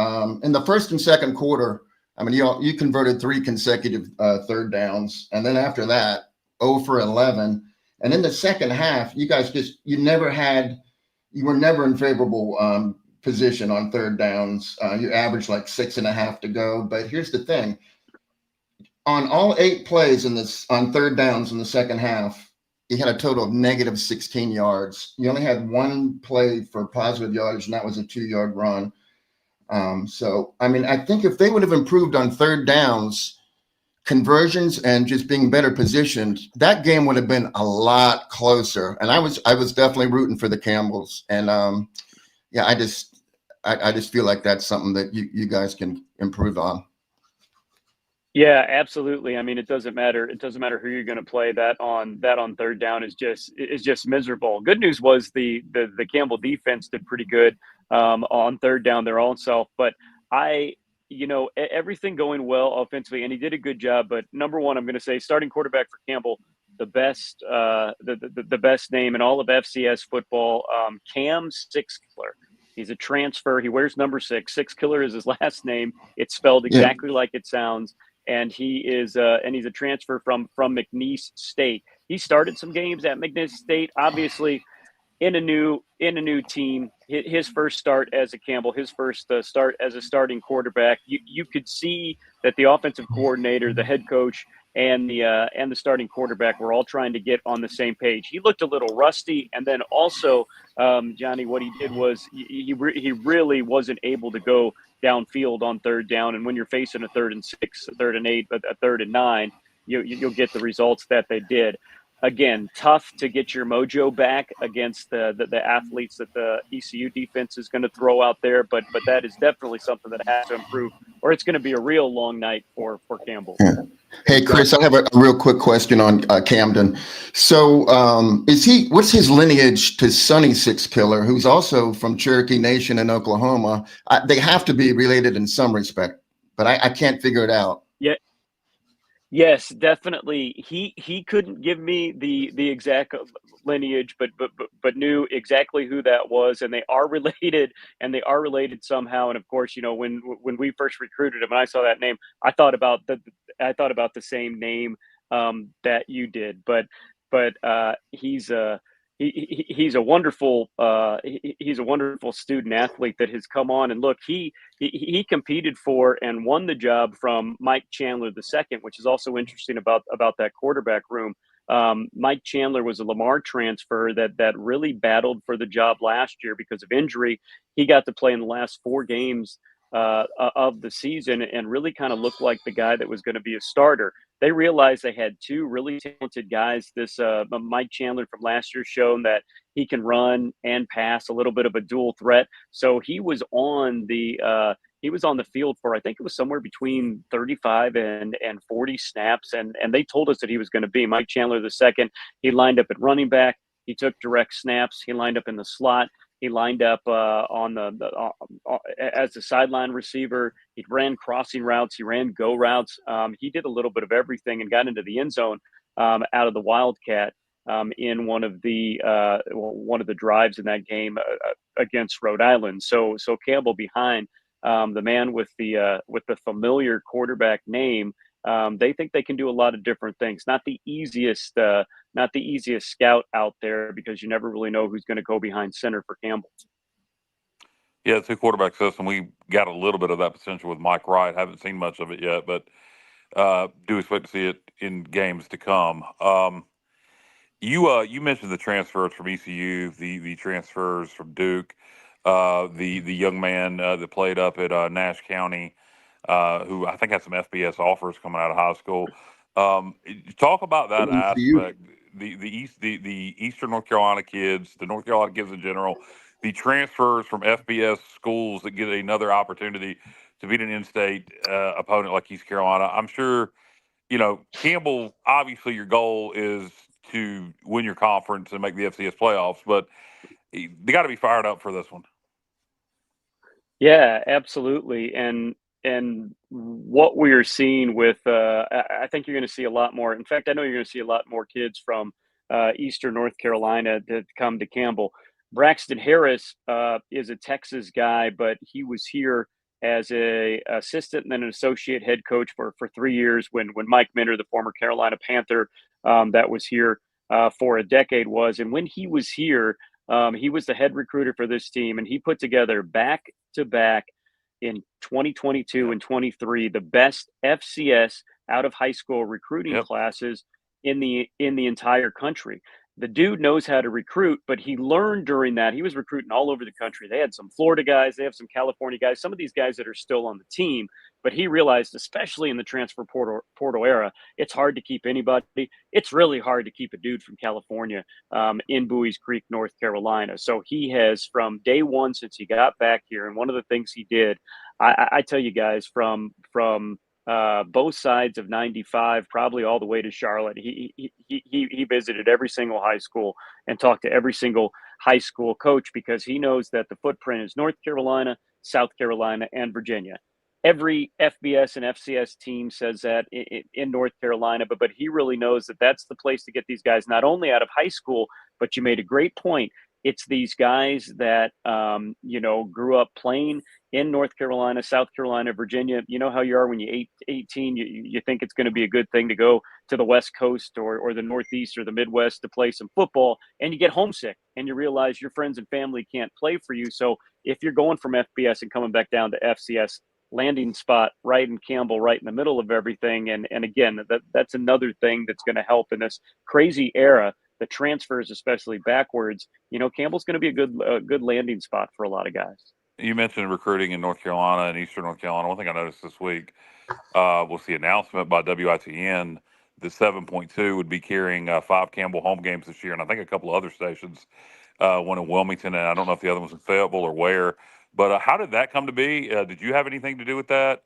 In the first and second quarter, I mean, you converted 3 consecutive third downs, and then after that, 0 for 11. And in the second half, you guys you were never in favorable position on third downs. You averaged like 6.5 to go. But here's the thing. On all 8 plays on third downs in the second half, he had a total of negative 16 yards. You only had 1 play for positive yardage, and that was a 2-yard run. So, I mean, I think if they would have improved on third downs, conversions, and just being better positioned, that game would have been a lot closer. And I was definitely rooting for the Campbells. And I just feel like that's something that you guys can improve on. Yeah, absolutely. I mean, it doesn't matter. It doesn't matter who you're going to play. That on third down is just miserable. Good news was the Campbell defense did pretty good on third down their own self. But everything going well offensively, and he did a good job. But number one, I'm going to say starting quarterback for Campbell, the best the best name in all of FCS football, Cam Sixkiller. He's a transfer. He wears number 6. Sixkiller is his last name. It's spelled exactly like it sounds. And he's a transfer from McNeese State. He started some games at McNeese State, obviously in a new team. His first start as a Campbell, his first start as a starting quarterback. You could see that the offensive coordinator, the head coach, and the starting quarterback were all trying to get on the same page. He looked a little rusty, and then also Johnny, what he did was he really wasn't able to go downfield on third down. And when you're facing a 3rd and 6, a 3rd and 8, but a 3rd and 9, you'll get the results that they did. Again, tough to get your mojo back against the athletes that the ECU defense is going to throw out there, but that is definitely something that has to improve, or it's going to be a real long night for Campbell. Yeah. Hey, Chris, I have a real quick question on Camden. So what's his lineage to Sonny Sixkiller, who's also from Cherokee Nation in Oklahoma? They have to be related in some respect, but I can't figure it out. Yeah. Yes, definitely. He couldn't give me the exact lineage, but knew exactly who that was, and they are related, somehow. And of course, when we first recruited him, and I saw that name, I thought about the same name that you did. But but he's a wonderful he's a wonderful student athlete that has come on, and look, he competed for and won the job from Mike Chandler II, which is also interesting about that quarterback room. Mike Chandler was a Lamar transfer that really battled for the job last year because of injury. He got to play in the last 4 games of the season and really kind of looked like the guy that was going to be a starter. They realized they had 2 really talented guys. This Mike Chandler from last year shown that he can run and pass, a little bit of a dual threat. So he was on the field for, I think it was somewhere between 35 and 40 snaps. And they told us that he was going to be Mike Chandler II. He lined up at running back. He took direct snaps. He lined up in the slot. He lined up as the sideline receiver. He ran crossing routes. He ran go routes. He did a little bit of everything and got into the end zone out of the Wildcat in one of the drives in that game against Rhode Island. So Campbell behind the man with the familiar quarterback name. They think they can do a lot of different things. Not the easiest scout out there because you never really know who's going to go behind center for Campbell. Yeah, 2 quarterback system. We got a little bit of that potential with Mike Wright. Haven't seen much of it yet, but do expect to see it in games to come. You mentioned the transfers from ECU, the transfers from Duke, the young man that played up at Nash County, who I think had some FBS offers coming out of high school. Talk about that aspect. The Eastern North Carolina kids, the North Carolina kids in general, the transfers from FBS schools that get another opportunity to beat an in-state opponent like East Carolina. I'm sure, Campbell, obviously your goal is to win your conference and make the FCS playoffs, but they got to be fired up for this one. Yeah, absolutely. And what we are seeing with, I think you're going to see a lot more. In fact, I know you're going to see a lot more kids from Eastern North Carolina that come to Campbell. Braxton Harris is a Texas guy, but he was here as a assistant and then an associate head coach for 3 years when Mike Minter, the former Carolina Panther, that was here for a decade was. And when he was here, he was the head recruiter for this team, and he put together back-to-back in 2022 and 23 the best FCS out of high school recruiting classes in the entire country. The dude knows how to recruit, but he learned during that. He was recruiting all over the country. They had some Florida guys. They have some California guys, some of these guys that are still on the team. But he realized, especially in the transfer portal era, it's hard to keep anybody. It's really hard to keep a dude from California in Bowie's Creek, North Carolina. So he has, from day one since he got back here, and one of the things he did, I tell you guys, from both sides of 95, probably all the way to Charlotte. He visited every single high school and talked to every single high school coach because he knows that the footprint is North Carolina, South Carolina, and Virginia. Every FBS and FCS team says that in North Carolina, but he really knows that that's the place to get these guys not only out of high school, but you made a great point. It's these guys that, grew up playing in North Carolina, South Carolina, Virginia. You know how you are when you're 18, you think it's going to be a good thing to go to the West Coast or the Northeast or the Midwest to play some football, and you get homesick and you realize your friends and family can't play for you. So if you're going from FBS and coming back down to FCS, landing spot right in Campbell, right in the middle of everything. And again, that's another thing that's going to help in this crazy era. The transfers, especially backwards, Campbell's going to be a good landing spot for a lot of guys. You mentioned recruiting in North Carolina and Eastern North Carolina. One thing I noticed this week was the announcement by WITN that 7.2 would be carrying 5 Campbell home games this year, and I think a couple of other stations, one in Wilmington, and I don't know if the other one's in Fayetteville or where. But how did that come to be? Did you have anything to do with that?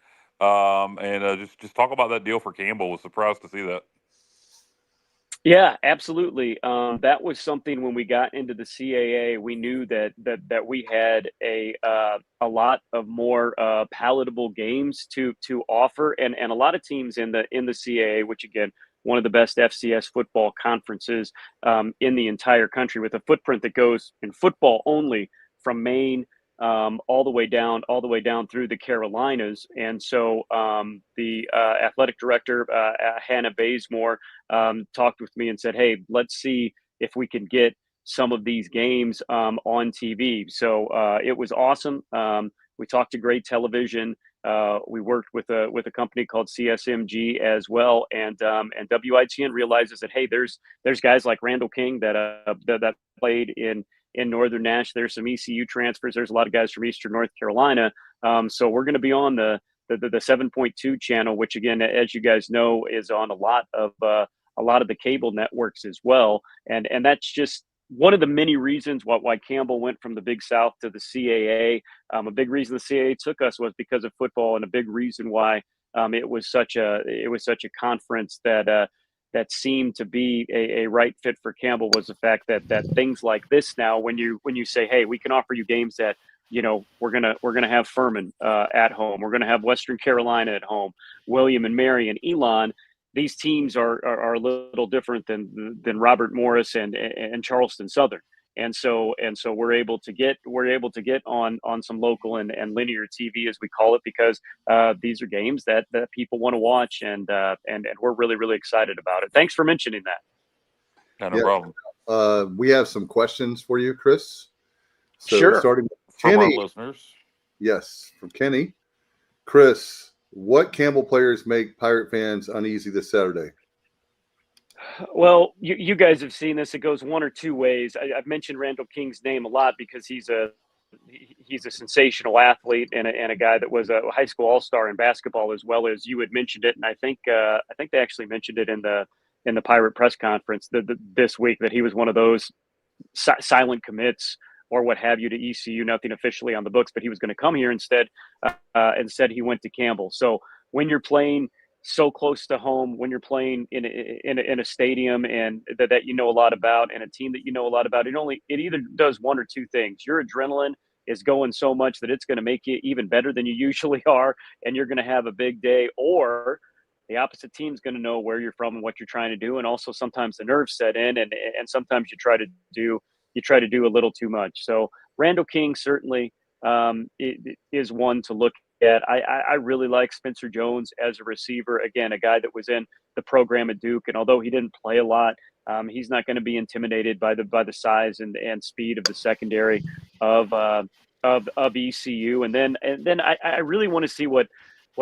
Just talk about that deal for Campbell. Was surprised to see that. Yeah, absolutely. That was something when we got into the CAA, we knew that we had a lot of more palatable games to offer, and a lot of teams in the CAA, which again, one of the best FCS football conferences in the entire country, with a footprint that goes in football only from Maine all the way down through the Carolinas. And so the athletic director, Hannah Bazemore, talked with me and said, hey, let's see if we can get some of these games on TV. So it was awesome. We talked to Great Television. We worked with a company called CSMG as well, and WITN realizes that, hey, there's guys like Randall King that played in Northern Nash. There's some ECU transfers. There's a lot of guys from Eastern North Carolina. So we're going to be on the 7.2 channel, which again, as you guys know, is on a lot of the cable networks as well. And that's just one of the many reasons why Campbell went from the Big South to the CAA. A big reason the CAA took us was because of football, and a big reason why it was such a conference that seemed to be a right fit for Campbell was the fact that things like this now, when you say, hey, we can offer you games that, you know, we're gonna have Furman at home, we're gonna have Western Carolina at home, William and Mary and Elon. These teams are a little different than Robert Morris and Charleston Southern, and so we're able to get on some local and linear TV, as we call it, because these are games that people want to watch, and we're really excited about it. Thanks for mentioning that. No problem. We have some questions for you, Chris. So Sure. starting with From Kenny. our listeners. Yes, from Kenny. Chris, what Campbell players make Pirate fans uneasy this Saturday? Well, you guys have seen this. It goes one or two ways. I've mentioned Randall King's name a lot because he's a sensational athlete and a guy that was a high school all-star in basketball, as well as you had mentioned it. And I think they actually mentioned it in the Pirate press conference this week, that he was one of those silent commits or what have you to ECU, nothing officially on the books, but he was going to come here instead. Instead, he went to Campbell. So when you're playing so close to home, when you're playing in a stadium and that you know a lot about, and a team that you know a lot about, it either does one or two things. Your adrenaline is going so much that it's going to make you even better than you usually are, and you're going to have a big day, or the opposite team's going to know where you're from and what you're trying to do, and also sometimes the nerves set in, and sometimes you try to do a little too much. So Randall King certainly is one to look at. I really like Spencer Jones as a receiver. Again, a guy that was in the program at Duke, and although he didn't play a lot, he's not going to be intimidated by the size and speed of the secondary of ECU. And then I really want to see what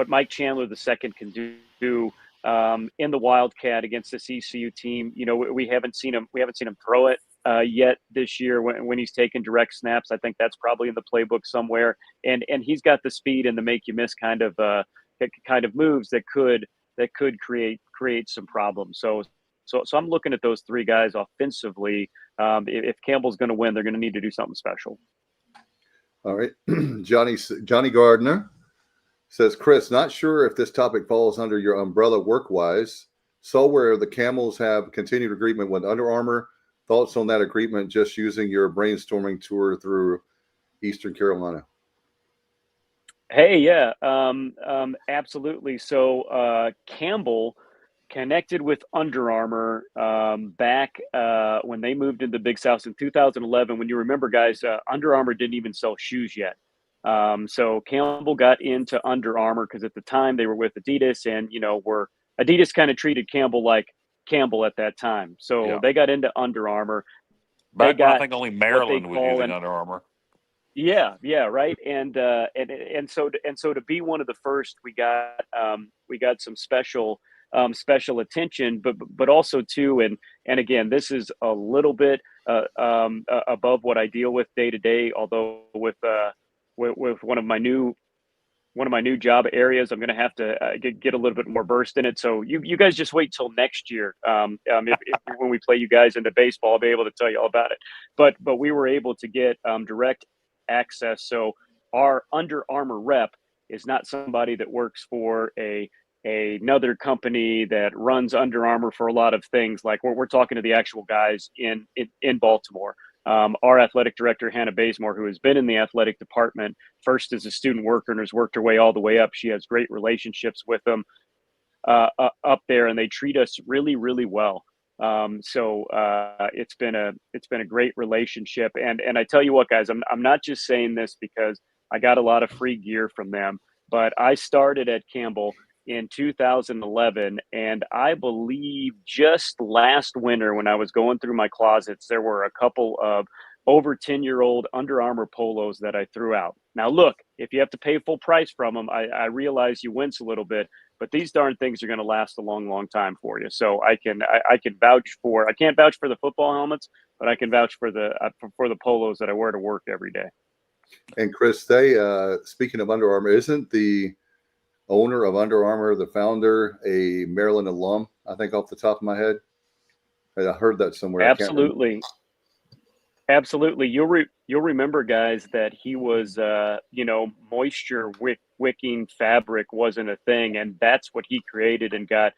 Mike Chandler II can do in the Wildcat against this ECU team. You know, we haven't seen him throw it yet this year when he's taken direct snaps. I think that's probably in the playbook somewhere, and he's got the speed and the make you miss kind of moves that could create some problems. So I'm looking at those three guys offensively. If Campbell's going to win, they're going to need to do something special. All right. Johnny Gardner says, Chris, not sure if this topic falls under your umbrella work-wise. So where the Camels have continued agreement with Under Armour. Thoughts on that agreement, just using your brainstorming tour through Eastern Carolina? Hey, yeah, absolutely. So Campbell connected with Under Armour back when they moved into Big South in 2011. When you remember, guys, Under Armour didn't even sell shoes yet. So Campbell got into Under Armour because at the time they were with Adidas, and Adidas kind of treated Campbell like Campbell at that time. So They got into Under Armour. Back when I think only Maryland was using Under Armour. Yeah, right. And so to be one of the first, we got some special attention, but also too, and again, this is a little bit above what I deal with day to day. Although with one of my new job areas, I'm going to have to get a little bit more versed in it. So you guys just wait till next year. When we play you guys into baseball, I'll be able to tell you all about it. But we were able to get direct access. So our Under Armour rep is not somebody that works for another company that runs Under Armour for a lot of things. Like we're talking to the actual guys in Baltimore. Our athletic director, Hannah Bazemore, who has been in the athletic department first as a student worker and has worked her way all the way up. She has great relationships with them up there, and they treat us really, really well. It's been a great relationship. And I tell you what, guys, I'm not just saying this because I got a lot of free gear from them, but I started at Campbell in 2011, and I believe just last winter when I was going through my closets, there were a couple of over 10-year-old Under Armour polos that I threw out. Now, look, if you have to pay full price from them, I realize you wince a little bit, but these darn things are going to last a long, long time for you. So I can vouch for. I can't vouch for the football helmets, but I can vouch for the polos that I wear to work every day. And Chris, speaking of Under Armour, isn't the owner of Under Armour, the founder, a Maryland alum? I think off the top of my head, I heard that somewhere. Absolutely. Absolutely. You'll remember, guys, that he was, moisture wicking fabric wasn't a thing, and that's what he created and got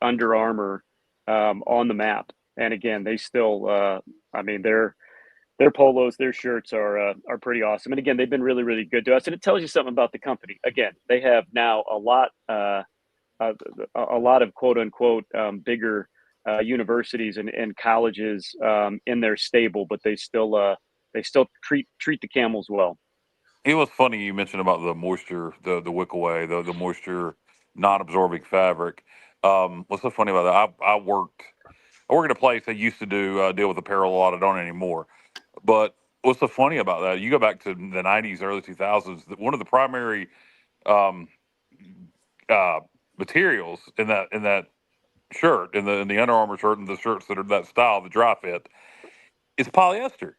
Under Armour on the map. And again, they still, their polos, their shirts are pretty awesome. And again, they've been really, really good to us, and it tells you something about the company. Again, they have now a lot of quote unquote bigger universities and colleges in their stable, but they still treat the Camels well. It was funny you mentioned about the moisture, the wick away, the moisture non-absorbing fabric. What's so funny about that? I work at a place that used to deal with apparel a lot. I don't anymore. But what's so funny about that? You go back to the 90s, early 2000s. One of the primary materials in that shirt, in the Under Armour shirt, and the shirts that are that style, the dry fit, is polyester.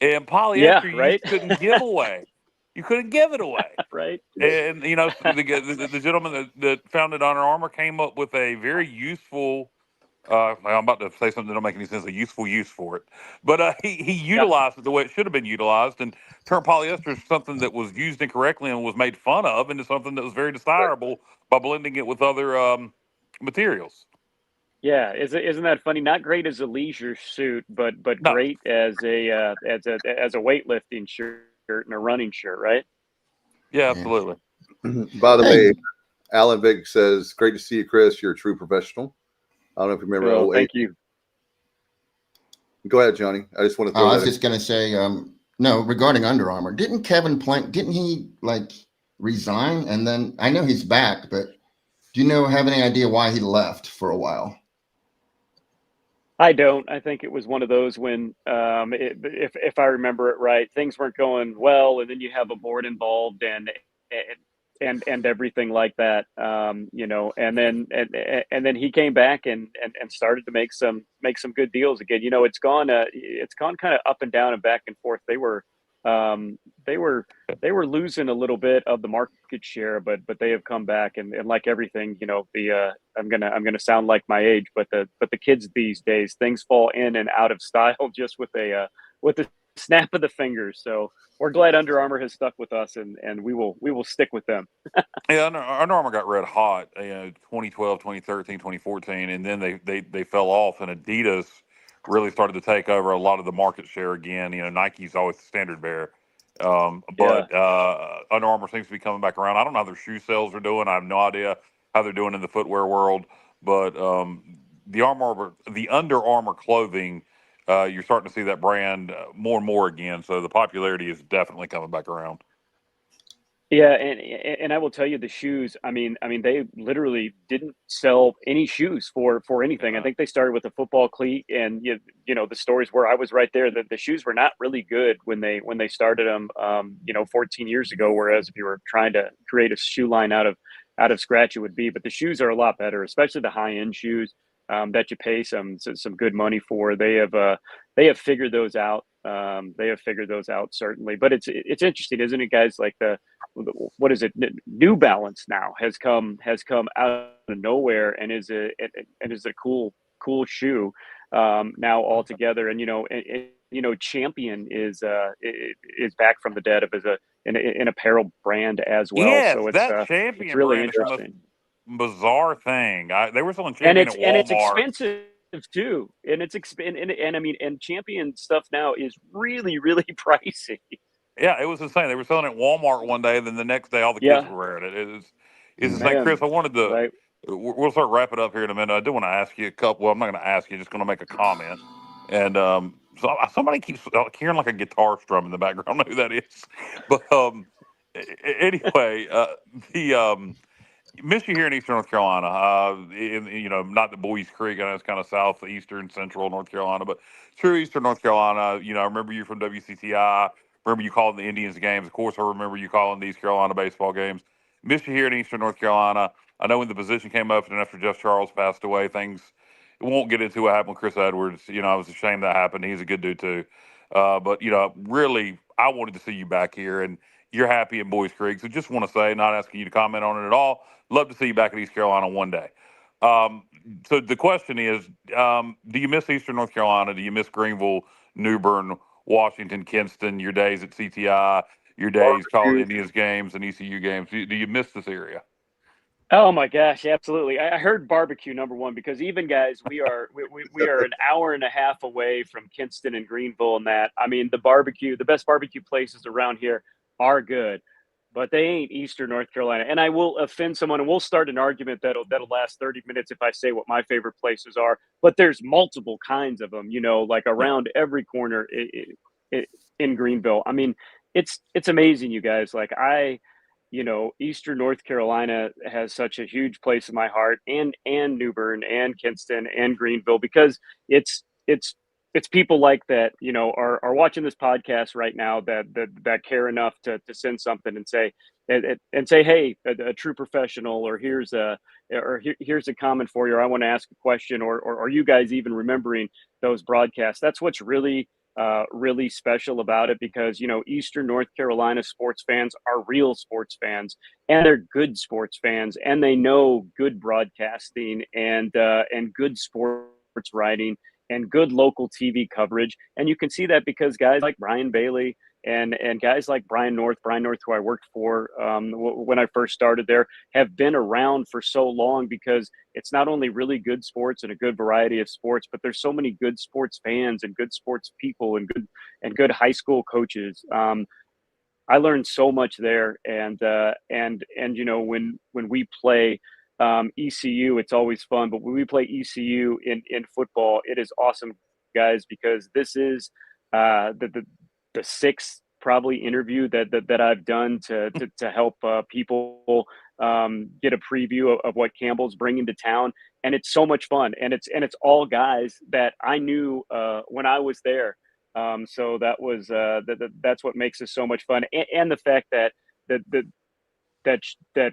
And polyester you couldn't give away. You couldn't give it away. Right. And, the gentleman that founded Under Armour came up with a very useful, I'm about to say something that don't make any sense, a useful use for it. But he utilized it the way it should have been utilized and turned polyester into something that was used incorrectly and was made fun of into something that was very desirable by blending it with other materials. Yeah, isn't that funny? Not great as a leisure suit, but No. great as a weightlifting shirt and a running shirt, right? Yeah, absolutely. By the way, Alan Vick says, "Great to see you, Chris. You're a true professional." I don't know if you remember. Oh, thank you. Go ahead, Johnny. I just want to. I was just going to say, no, regarding Under Armour, didn't Kevin Plank? Didn't he resign? And then I know he's back, but do you have any idea why he left for a while? I don't. I think it was one of those when, if I remember it right, things weren't going well, and then you have a board involved and everything like that, and then he came back and started to make some good deals again. It's gone kind of up and down and back and forth. They were losing a little bit of the market share, but they have come back and like everything, I'm gonna sound like my age, but the kids these days, things fall in and out of style just with a snap of the fingers. So we're glad Under Armour has stuck with us, and we will stick with them. Yeah, Under Armour got red hot, 2012, 2013, 2014, and then they fell off, and Adidas really started to take over a lot of the market share again. Nike's always the standard bearer. But Under Armour seems to be coming back around. I don't know how their shoe sales are doing. I have no idea how they're doing in the footwear world, but the Under Armour clothing, you're starting to see that brand more and more again. So the popularity is definitely coming back around. Yeah, and I will tell you, the shoes. I mean, they literally didn't sell any shoes for anything. I think they started with a football cleat, and the stories where I was right there. That the shoes were not really good when they started them. 14 years ago. Whereas if you were trying to create a shoe line out of scratch, it would be. But the shoes are a lot better, especially the high end shoes that you pay some good money for. They have figured those out. They have figured those out, certainly. But it's interesting, isn't it, guys? Like what is it? New Balance now has come out of nowhere and is a cool shoe now altogether. And Champion is back from the dead as an apparel brand as well. Yes, so that Champion it's really brand interesting. Bizarre thing. They were selling Champion at Walmart. And it's expensive too, and Champion stuff now is really, really pricey. Yeah, it was insane. They were selling it at Walmart one day, then the next day all the kids were wearing it. It's insane. Chris, I wanted to we'll start wrapping up here in a minute. I do want to ask you a couple. Well, I'm not going to ask you. Just going to make a comment. And so somebody keeps hearing like a guitar strum in the background. I don't know who that is, but anyway, the miss you here in Eastern North Carolina. Not the Boys Creek. I know it's kind of southeastern, central North Carolina, but true Eastern North Carolina. I remember you from WCCI. Remember you calling the Indians games. Of course, I remember you calling the East Carolina baseball games. Miss you here in Eastern North Carolina. I know when the position came up and after Jeff Charles passed away, things we won't get into what happened with Chris Edwards. I was ashamed that happened. He's a good dude too. But really, I wanted to see you back here, and you're happy in Boys Creek. So just want to say, not asking you to comment on it at all. Love to see you back in East Carolina one day. So the question is, do you miss Eastern North Carolina? Do you miss Greenville, New Bern, Washington, Kinston, your days at CTI, your days calling Indians games and ECU games? Do you miss this area? Oh my gosh, absolutely! I heard barbecue number one because even guys, we are an hour and a half away from Kinston and Greenville, and that I mean the best barbecue places around here are good, but they ain't Eastern North Carolina. And I will offend someone, and we'll start an argument that'll last 30 minutes if I say what my favorite places are. But there's multiple kinds of them, like around every corner in Greenville. I mean, it's amazing, you guys. Like Eastern North Carolina has such a huge place in my heart, and New Bern and Kinston and Greenville, because it's people like that, are watching this podcast right now that care enough to send something and say, hey, a true professional, or here's a comment for you, or I want to ask a question, or are you guys even remembering those broadcasts? That's what's really special about it, because Eastern North Carolina sports fans are real sports fans, and they're good sports fans, and they know good broadcasting and good sports writing and good local TV coverage. And you can see that because guys like Brian Bailey and guys like Brian North, who I worked for when I first started there, have been around for so long, because it's not only really good sports and a good variety of sports, but there's so many good sports fans and good sports people and good high school coaches. I learned so much there, and when we play ECU, it's always fun. But when we play ECU in football, it is awesome, guys, because this is the sixth probably interview that I've done to help people get a preview of what Campbell's bringing to town, and it's so much fun, and it's all guys that I knew when I was there. So that was that's what makes it so much fun, and the fact that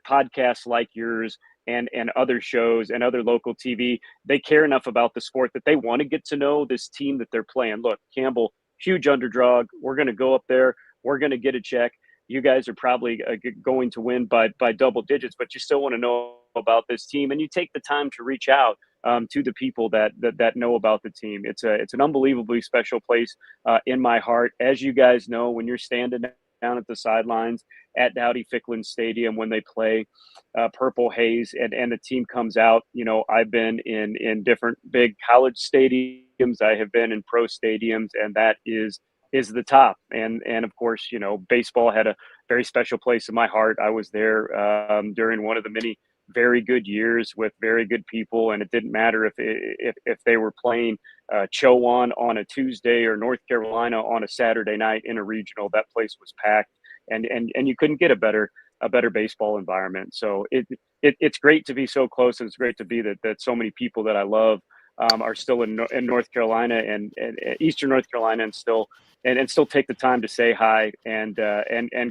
podcasts like yours and other shows and other local TV, they care enough about the sport that they want to get to know this team that they're playing. Look, Campbell, huge underdog. We're going to go up there. We're going to get a check. You guys are probably going to win by double digits, but you still want to know about this team, and you take the time to reach out to the people that know about the team. It's an unbelievably special place in my heart. As you guys know, when you're standing down at the sidelines at Dowdy Ficklen Stadium when they play Purple Haze and the team comes out, I've been in different big college stadiums. I have been in pro stadiums, and that is the top. And of course, baseball had a very special place in my heart. I was there during one of the many very good years with very good people, and it didn't matter if they were playing Chowan on a Tuesday or North Carolina on a Saturday night in a regional. That place was packed, and you couldn't get a better baseball environment. So it's great to be so close, and it's great to be that so many people that I love are still in North Carolina and Eastern North Carolina, and still take the time to say hi and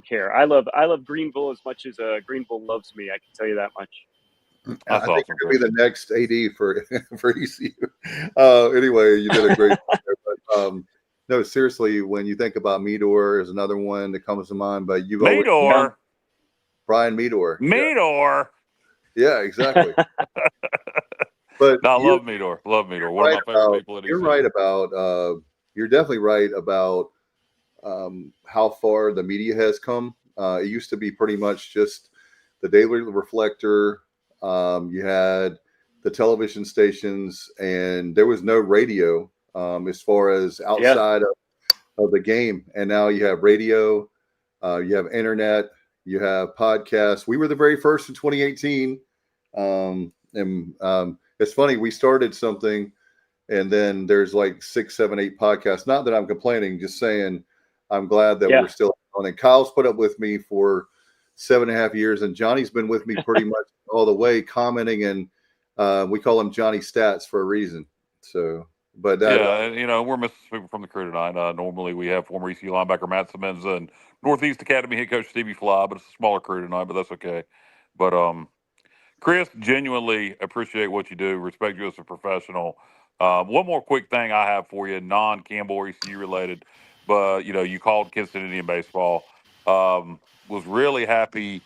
care. I love Greenville as much as Greenville loves me. I can tell you that much. That's I think awesome, you're going to be the next AD for ECU. Anyway, you did a great job. But, no, seriously, when you think about Meador is another one that comes to mind. But you've always Brian Meador. Meador. Yeah, exactly. But no, I love Meador. Love Meador. One of my favorite people at ECU. You're right about. You're definitely right about how far the media has come. It used to be pretty much just the Daily Reflector. You had the television stations, and there was no radio as far as outside of the game. And now you have radio, you have internet, you have podcasts. We were the very first in 2018. And it's funny, we started something, and then there's like 6, 7, 8 podcasts. Not that I'm complaining, just saying I'm glad that we're still on. And Kyle's put up with me for 7.5 years, and Johnny's been with me pretty much all the way, commenting, and we call him Johnny Stats for a reason. So, but that, we're missing people from the crew tonight. Normally we have former ECU linebacker Matt Simmons and Northeast Academy head coach Stevie Fly, but it's a smaller crew tonight, but that's okay. But Chris, genuinely appreciate what you do. Respect you as a professional. One more quick thing I have for you, non-Campbell or ECU related, but you called Kinston Indian baseball. Was really happy,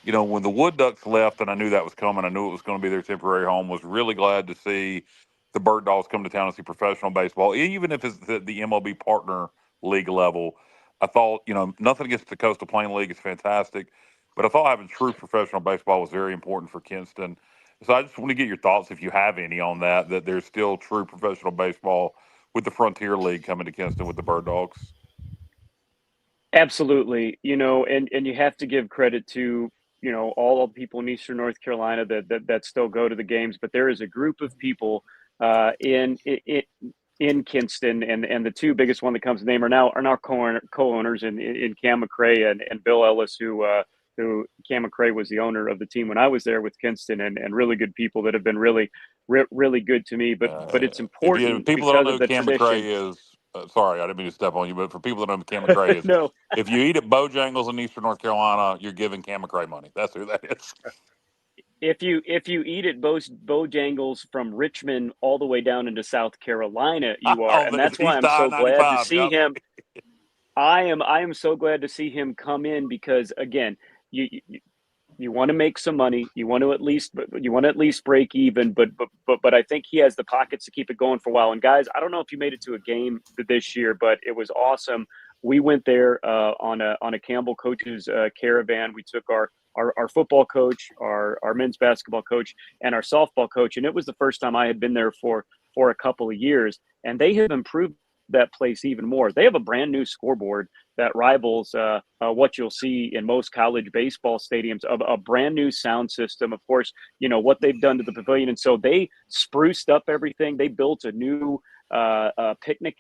when the Wood Ducks left, and I knew that was coming. I knew it was going to be their temporary home. Was really glad to see the Bird Dogs come to town and see professional baseball, even if it's the MLB partner league level. I thought, nothing against the Coastal Plain League is fantastic, but I thought having true professional baseball was very important for Kinston. So I just want to get your thoughts, if you have any, on that there's still true professional baseball with the Frontier League coming to Kinston with the Bird Dogs. Absolutely. And you have to give credit to, all the people in Eastern North Carolina that still go to the games, but there is a group of people in Kinston, and the two biggest one that comes to name are now co-owners in Cam McCray and Bill Ellis, who Cam McCray was the owner of the team when I was there with Kinston, and really good people that have been really good to me. But it's important people that don't know because who of Cam the tradition. McCray is. Sorry, I didn't mean to step on you, but for people that don't know who Cam McCray is, No. If you eat at Bojangles in Eastern North Carolina, you're giving Cam McCray money. That's who that is. If you eat at Bojangles from Richmond all the way down into South Carolina, you are, and that's why I'm so glad to see him. I am so glad to see him come in, because again, you want to make some money, you want to at least break even, but I think he has the pockets to keep it going for a while. And guys, I don't know if you made it to a game this year, but it was awesome. We went there on a Campbell coaches caravan. We took our football coach, our men's basketball coach, and our softball coach, and it was the first time I had been there for a couple of years, and they have improved that place even more. They have a brand new scoreboard that rivals what you'll see in most college baseball stadiums, a brand new sound system. Of course, what they've done to the pavilion, and so they spruced up everything. They built a new picnic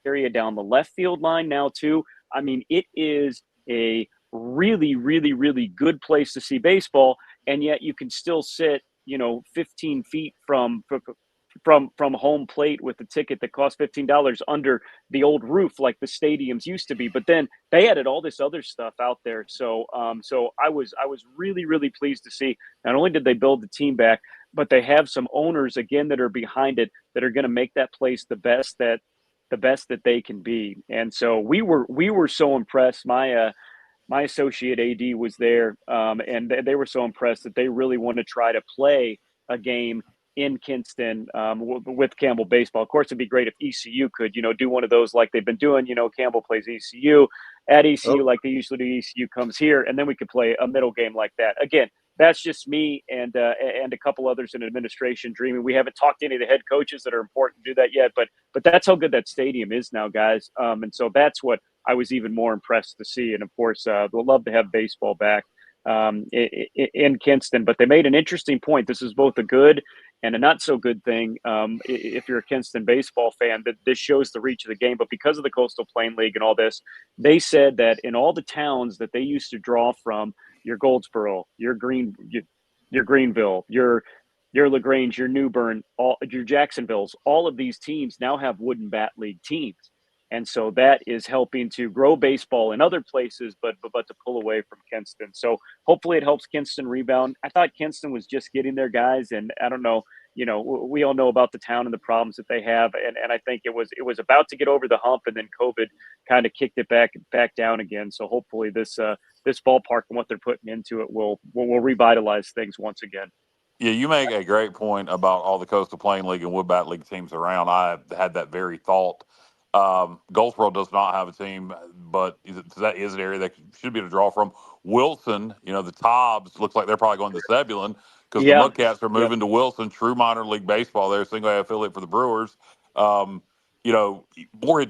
area down the left field line now too. I mean, it is a really, really, really good place to see baseball, and yet you can still sit, 15 feet from home plate with a ticket that costs $15 under the old roof like the stadiums used to be. But then they added all this other stuff out there. So I was really, really pleased to see not only did they build the team back, but they have some owners again that are behind it that are going to make that place the best that they can be. And so we were so impressed. My associate AD was there, and they were so impressed that they really want to try to play a game in Kinston with Campbell baseball. Of course, it'd be great if ECU could, do one of those like they've been doing. Campbell plays ECU at ECU like they usually do. ECU comes here, and then we could play a middle game like that. Again, that's just me and a couple others in administration dreaming. We haven't talked to any of the head coaches that are important to do that yet, but that's how good that stadium is now, guys. And so that's what I was even more impressed to see. And of course, we'll love to have baseball back in Kinston. But they made an interesting point. This is both a good and a not so good thing. If you're a Kinston baseball fan, that this shows the reach of the game. But because of the Coastal Plain League and all this, they said that in all the towns that they used to draw from, your Goldsboro, your Greenville, your LaGrange, your New Bern, your Jacksonvilles, all of these teams now have Wooden Bat League teams. And so that is helping to grow baseball in other places, but to pull away from Kinston. So hopefully it helps Kinston rebound. I thought Kinston was just getting there, guys. And I don't know, we all know about the town and the problems that they have. And I think it was about to get over the hump, and then COVID kind of kicked it back down again. So hopefully this ballpark and what they're putting into it will revitalize things once again. Yeah, you make a great point about all the Coastal Plain League and Wood Bat League teams around. I had that very thought. Goldsboro does not have a team, but that is an area that should be able to draw from. Wilson, the Tobbs, looks like they're probably going to Zebulon because the Mudcats are moving to Wilson, true minor league baseball there, single A affiliate for the Brewers. Morehead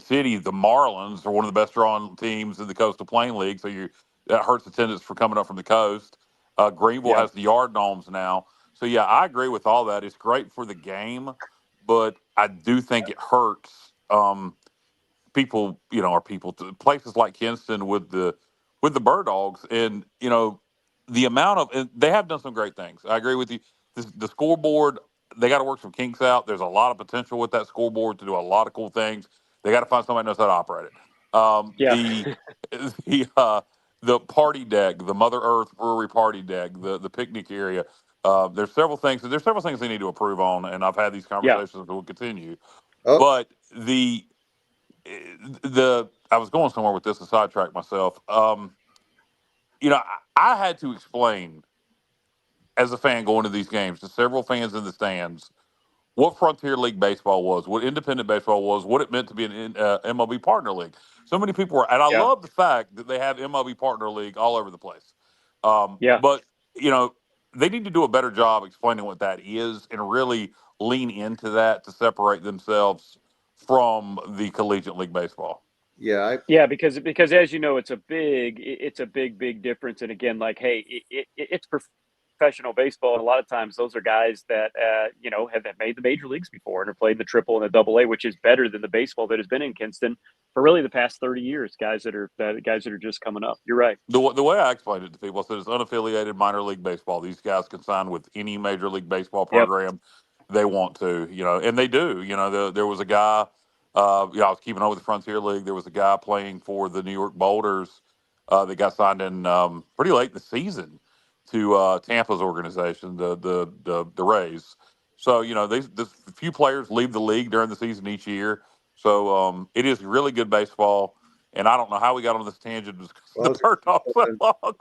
City, the Marlins are one of the best drawing teams in the Coastal Plain League, so that hurts attendance for coming up from the coast. Greenville has the Yard Gnomes now. So yeah, I agree with all that. It's great for the game, but I do think it hurts people. Or people to places like Kinston with the Bird Dogs, and the amount of and they have done some great things. I agree with you. The scoreboard, they got to work some kinks out. There's a lot of potential with that scoreboard to do a lot of cool things. They got to find somebody who knows how to operate it. Yeah. The party deck, the Mother Earth Brewery party deck, the picnic area. There's several things. There's several things they need to improve on, and I've had these conversations and will continue. Oh, But I was going somewhere with this to sidetrack myself. I had to explain as a fan going to these games to several fans in the stands what Frontier League baseball was, what independent baseball was, what it meant to be an MLB partner league. So many people were, and I Yeah. love the fact that they have MLB partner league all over the place. Yeah. But they need to do a better job explaining what that is and really lean into that to separate themselves from the collegiate league baseball. yeah. Yeah, because as you know, it's a big difference. And again, like, hey, it's professional baseball, and a lot of times those are guys that have made the major leagues before and have played the triple and the double A, which is better than the baseball that has been in Kinston for really the past 30 years. Guys that are just coming up. You're right. The way I explained it to people, I said it's unaffiliated minor league baseball. These guys can sign with any major league baseball Yep. program they want to, and they do. There was a guy, I was keeping up with the Frontier League. There was a guy playing for the New York Boulders that got signed in pretty late in the season to Tampa's organization, the Rays. So this few players leave the league during the season each year. So it is really good baseball. And I don't know how we got on this tangent because the Bird Dogs went long.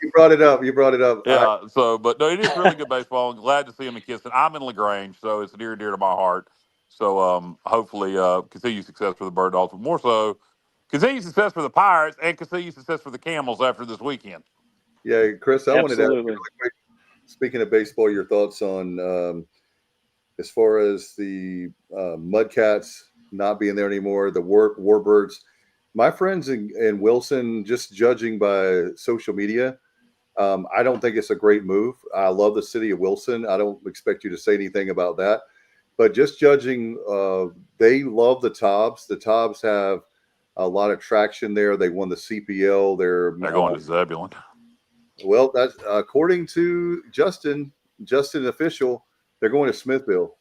You brought it up. Yeah. But no, it is really good baseball. I'm glad to see him in Kinston. I'm in LaGrange, so it's near and dear to my heart. So hopefully continued success for the Bird Dogs, but more so continued success for the Pirates and continued success for the Camels after this weekend. Yeah, Chris, I wanted to ask you Absolutely. really quick, speaking of baseball, your thoughts on as far as the Mudcats not being there anymore, the Warbirds. My friends in Wilson, just judging by social media, I don't think it's a great move. I love the city of Wilson. I don't expect you to say anything about that. But just judging, they love the Tobbs. The Tobbs have a lot of traction there. They won the CPL. They're going to Zebulon. Well, that's according to Justin official. They're going to Smithville.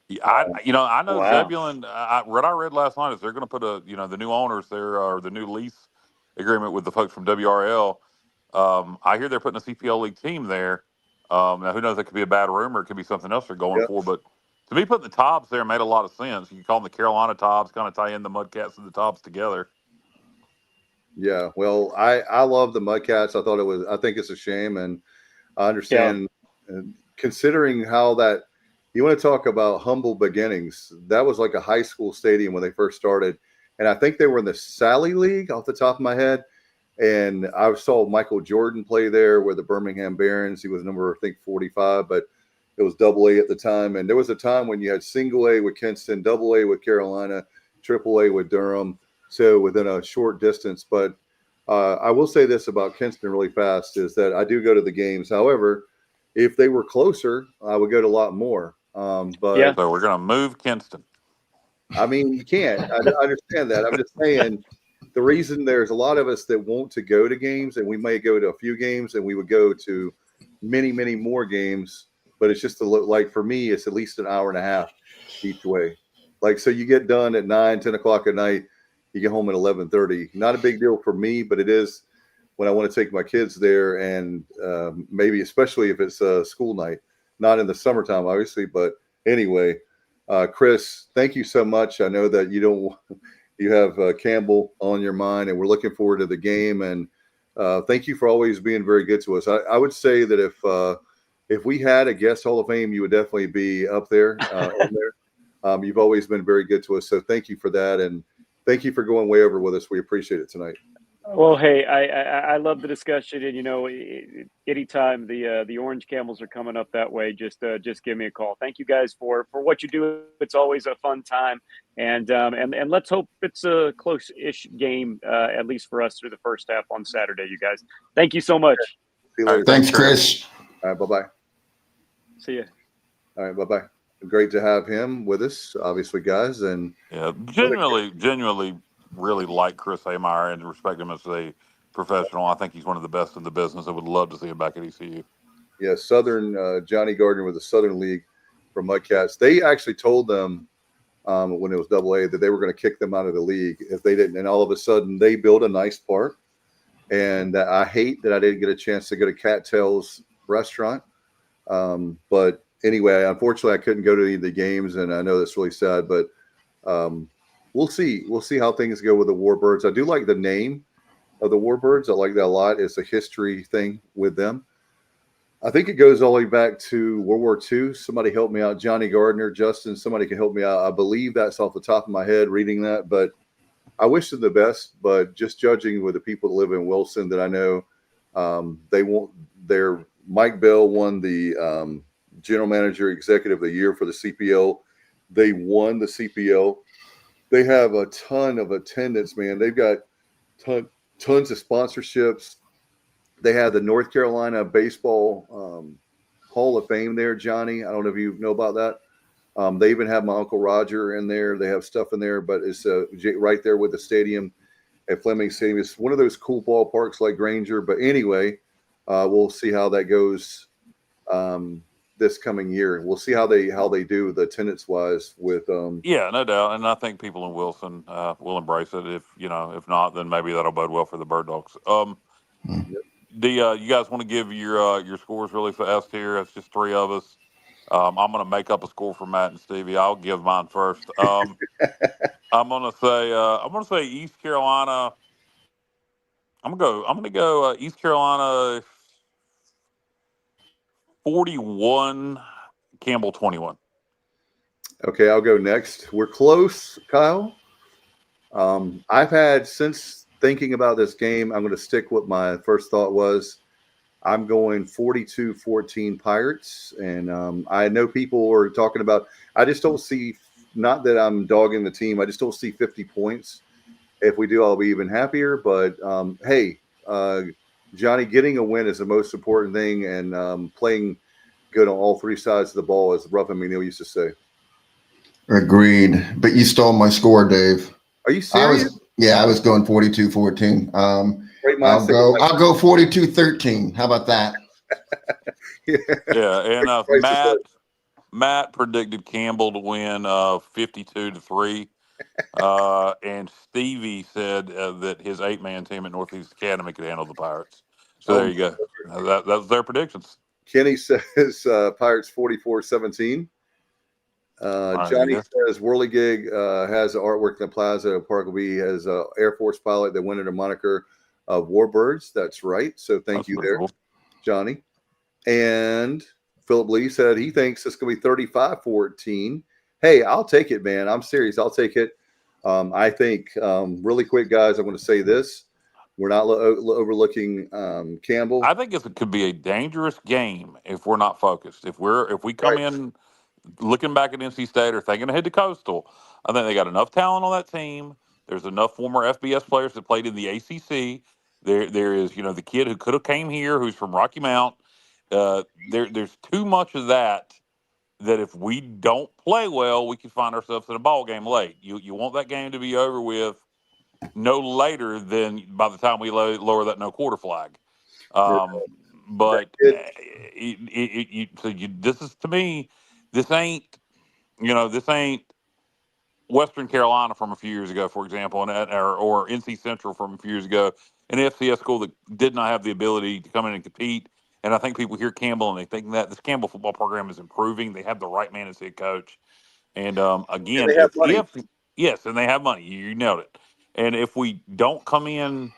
Yeah, I know Wow. Zebulon. What I read last night is they're going to put the new owners there or the new lease agreement with the folks from WRL. I hear they're putting a CPL league team there. Now, who knows? That could be a bad rumor. It could be something else they're going for. But to me, putting the Tobbs there made a lot of sense. You can call them the Carolina Tobbs, kind of tie in the Mudcats and the Tobbs together. Yeah, well, I love the Mudcats. I think it's a shame, and I understand. And considering how that, you want to talk about humble beginnings. That was like a high school stadium when they first started, and I think they were in the Sally League off the top of my head. And I saw Michael Jordan play there with the Birmingham Barons. He was number, I think, 45, but it was double A at the time. And there was a time when you had single A with Kinston, double A with Carolina, triple A with Durham. So within a short distance. But I will say this about Kinston really fast is that I do go to the games. However, if they were closer, I would go to a lot more. So we're going to move Kinston. I mean, you can't. I understand that. I'm just saying the reason there's a lot of us that want to go to games, and we may go to a few games, and we would go to many, many more games. But it's just like for me, it's at least an hour and a half each way. Like, so you get done at 9, 10 o'clock at night. You get home at 11:30. Not a big deal for me, but it is when I want to take my kids there, and maybe especially if it's a school night, not in the summertime, obviously. But anyway, Chris, thank you so much. I know that you have Campbell on your mind, and we're looking forward to the game. And thank you for always being very good to us. I would say that if we had a guest Hall of Fame, you would definitely be up there. In there. You've always been very good to us, so thank you for that, and thank you for going way over with us. We appreciate it tonight. Well, hey, I love the discussion, and anytime the Orange Camels are coming up that way, just give me a call. Thank you guys for what you do. It's always a fun time, and let's hope it's a close-ish game, at least for us through the first half on Saturday. You guys, thank you so much. See you later. Thanks, Chris. All All right, bye-bye. See ya. All right, bye-bye. Great to have him with us, obviously, guys. And Yeah, genuinely really like Chris Heymer and respect him as a professional. I think he's one of the best in the business. I would love to see him back at ECU. yeah, Southern Johnny Gardner with the Southern League from Mudcats. They actually told them when it was AA that they were going to kick them out of the league if they didn't. And all of a sudden, they built a nice park. And I hate that I didn't get a chance to go to Cattail's restaurant. But anyway, unfortunately, I couldn't go to any of the games, and I know that's really sad. But we'll see. We'll see how things go with the Warbirds. I do like the name of the Warbirds. I like that a lot. It's a history thing with them. I think it goes all the way back to World War II. Somebody help me out. Johnny Gardner, Justin, somebody can help me out. I believe that's off the top of my head reading that, but I wish them the best. But just judging with the people that live in Wilson that I know, they won't. Their Mike Bell won the general manager executive of the year for the CPL. They won the CPL. They have a ton of attendance, man. They've got tons of sponsorships. They have the North Carolina Baseball Hall of Fame there, Johnny. I don't know if you know about that. They even have my Uncle Roger in there. They have stuff in there, but it's right there with the stadium at Fleming Stadium. It's one of those cool ballparks like Granger. But anyway, we'll see how that goes this coming year. We'll see how they do the attendance wise with. Yeah, no doubt, and I think people in Wilson will embrace it. If not, then maybe that'll bode well for the Bird Dogs. You guys want to give your scores really fast here? It's just three of us. I'm going to make up a score for Matt and Stevie. I'll give mine first. I'm going to say East Carolina. I'm going to go East Carolina 41, Campbell 21. Okay, I'll go next. We're close, Kyle. I've had, since thinking about this game, I'm going to stick with my first thought was. I'm going 42-14 Pirates. And I know people are talking about, I just don't see, not that I'm dogging the team, I just don't see 50 points. If we do, I'll be even happier. But, hey, Johnny, getting a win is the most important thing, and playing good on all three sides of the ball, as Ruff and McNeil used to say. Agreed. But you stole my score, Dave. Are you serious? I was going 42-14. I'll go 42-13. How about that? Yeah, and Matt predicted Campbell to win 52-3. And Stevie said that his 8-man team at Northeast Academy could handle the Pirates. So there you go. That was their predictions. Kenny says Pirates 44-17. Johnny says Whirligig has artwork in the Plaza of Parkleby as an Air Force pilot that went under the moniker of Warbirds. That's right. So thank you there, cool. Johnny. And Philip Lee said he thinks it's going to be 35-14. Hey, I'll take it, man. I'm serious. I'll take it. I think really quick, guys, I'm going to say this. We're not overlooking Campbell. I think it could be a dangerous game if we're not focused. If we come in looking back at NC State or thinking ahead to Coastal, I think they got enough talent on that team. There's enough former FBS players that played in the ACC. There is, the kid who could have came here who's from Rocky Mount. There's too much of that if we don't play well, we could find ourselves in a ball game late. You want that game to be over with no later than by the time we lower that no quarter flag. But this is, to me, this ain't Western Carolina from a few years ago, for example, or NC Central from a few years ago, an FCS school that did not have the ability to come in and compete. And I think people hear Campbell and they think that this Campbell football program is improving. They have the right man as head coach. And again, yes, and they have money. You nailed it. And if we don't come in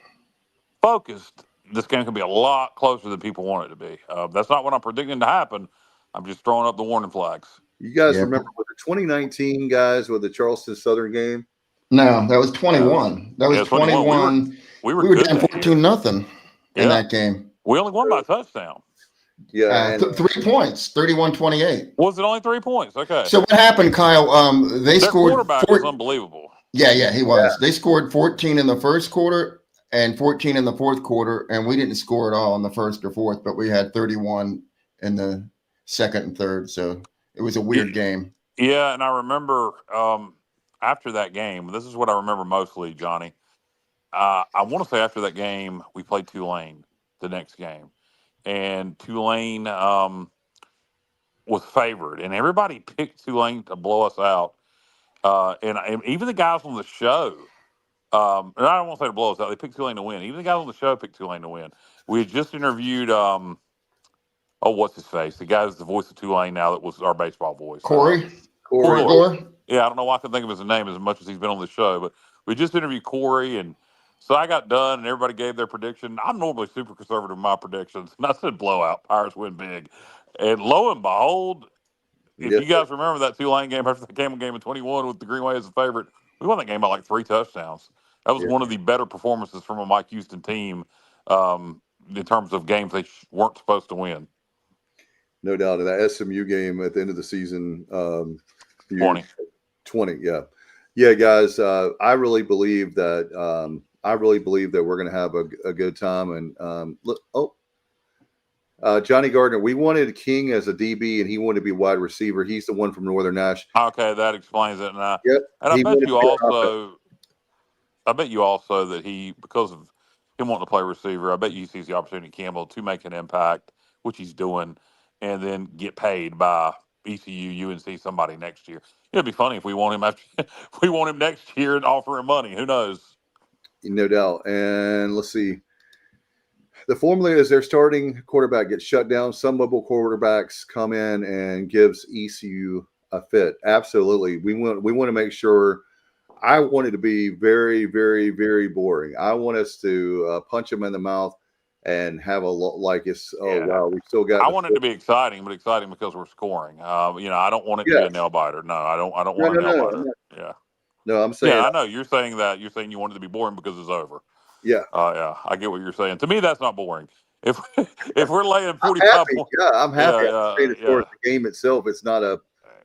focused, this game can be a lot closer than people want it to be. That's not what I'm predicting to happen. I'm just throwing up the warning flags. You guys remember with the 2019 guys with the Charleston Southern game? No, that was 21. That was 21. We were down 14-0 in that game. We only won by a touchdown. Yeah. 3 points, 31-28. Was it only 3 points? Okay. So what happened, Kyle? They scored. Quarterback was unbelievable. Yeah, he was. Yeah. They scored 14 in the first quarter and 14 in the fourth quarter, and we didn't score at all in the first or fourth, but we had 31 in the second and third. So it was a weird game. Yeah, and I remember after that game, this is what I remember mostly, Johnny. I want to say after that game, we played Tulane the next game, and Tulane was favored, and everybody picked Tulane to blow us out. And even the guys on the show, and I don't want to say to blow us out, they picked Tulane to win. Even the guys on the show picked Tulane to win. We had just interviewed, what's his face? The guy who's the voice of Tulane now that was our baseball voice. Corey Corey Gore. Yeah, I don't know why I can think of his name as much as he's been on the show, but we just interviewed Corey, and so I got done, and everybody gave their prediction. I'm normally super conservative in my predictions, and I said blowout, Pirates win big. And lo and behold, if you guys remember that Tulane game after the Campbell game in 21 with the Greenway as a favorite, we won that game by like 3 touchdowns. That was one of the better performances from a Mike Houston team in terms of games they weren't supposed to win. No doubt. In that SMU game at the end of the season, 20, yeah, guys. I really believe that we're going to have a good time. And Johnny Gardner, we wanted King as a DB, and he wanted to be wide receiver. He's the one from Northern Nash. Okay, that explains it. And I bet you also that he, because of him wanting to play receiver, I bet you he sees the opportunity at Campbell to make an impact, which he's doing, and then get paid by ECU, UNC, somebody next year. It'd be funny if we want him if we want him next year and offer him money. Who knows? No doubt. And let's see. The formula is their starting quarterback gets shut down. Some mobile quarterbacks come in and gives ECU a fit. Absolutely. We want to make sure. I want it to be very, very, very boring. I want us to punch them in the mouth and have like it's, wow, we still got. I want it to be exciting, but exciting because we're scoring. I don't want it to be a nail biter. No, I don't want a nail biter. Yeah. No, I'm saying. Yeah, I know. You're saying that. You're saying you want it to be boring because it's over. Yeah. Yeah, I get what you're saying. To me, that's not boring. If we're laying 45 points. Yeah, I'm happy. As far as the game itself, it's not a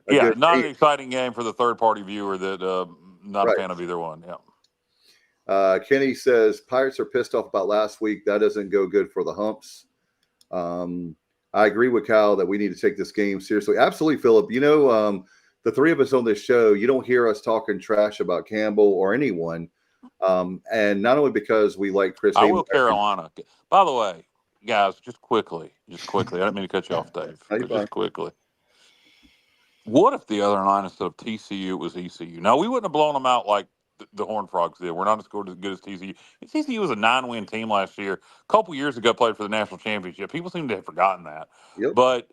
not an exciting game for the third-party viewer that not a fan of either one. Yeah. Kenny says Pirates are pissed off about last week. That doesn't go good for the Humps. I agree with Kyle that we need to take this game seriously. Absolutely, Philip. The three of us on this show, you don't hear us talking trash about Campbell or anyone. And not only because we like Chris. I will Carolina. By the way, guys, just quickly. I didn't mean to cut you off, Dave. Just quickly. What if the other line instead of TCU was ECU? Now, we wouldn't have blown them out like the Horned Frogs did. We're not as good as TCU. TCU was a 9-win team last year. A couple years ago, played for the national championship. People seem to have forgotten that. Yep. But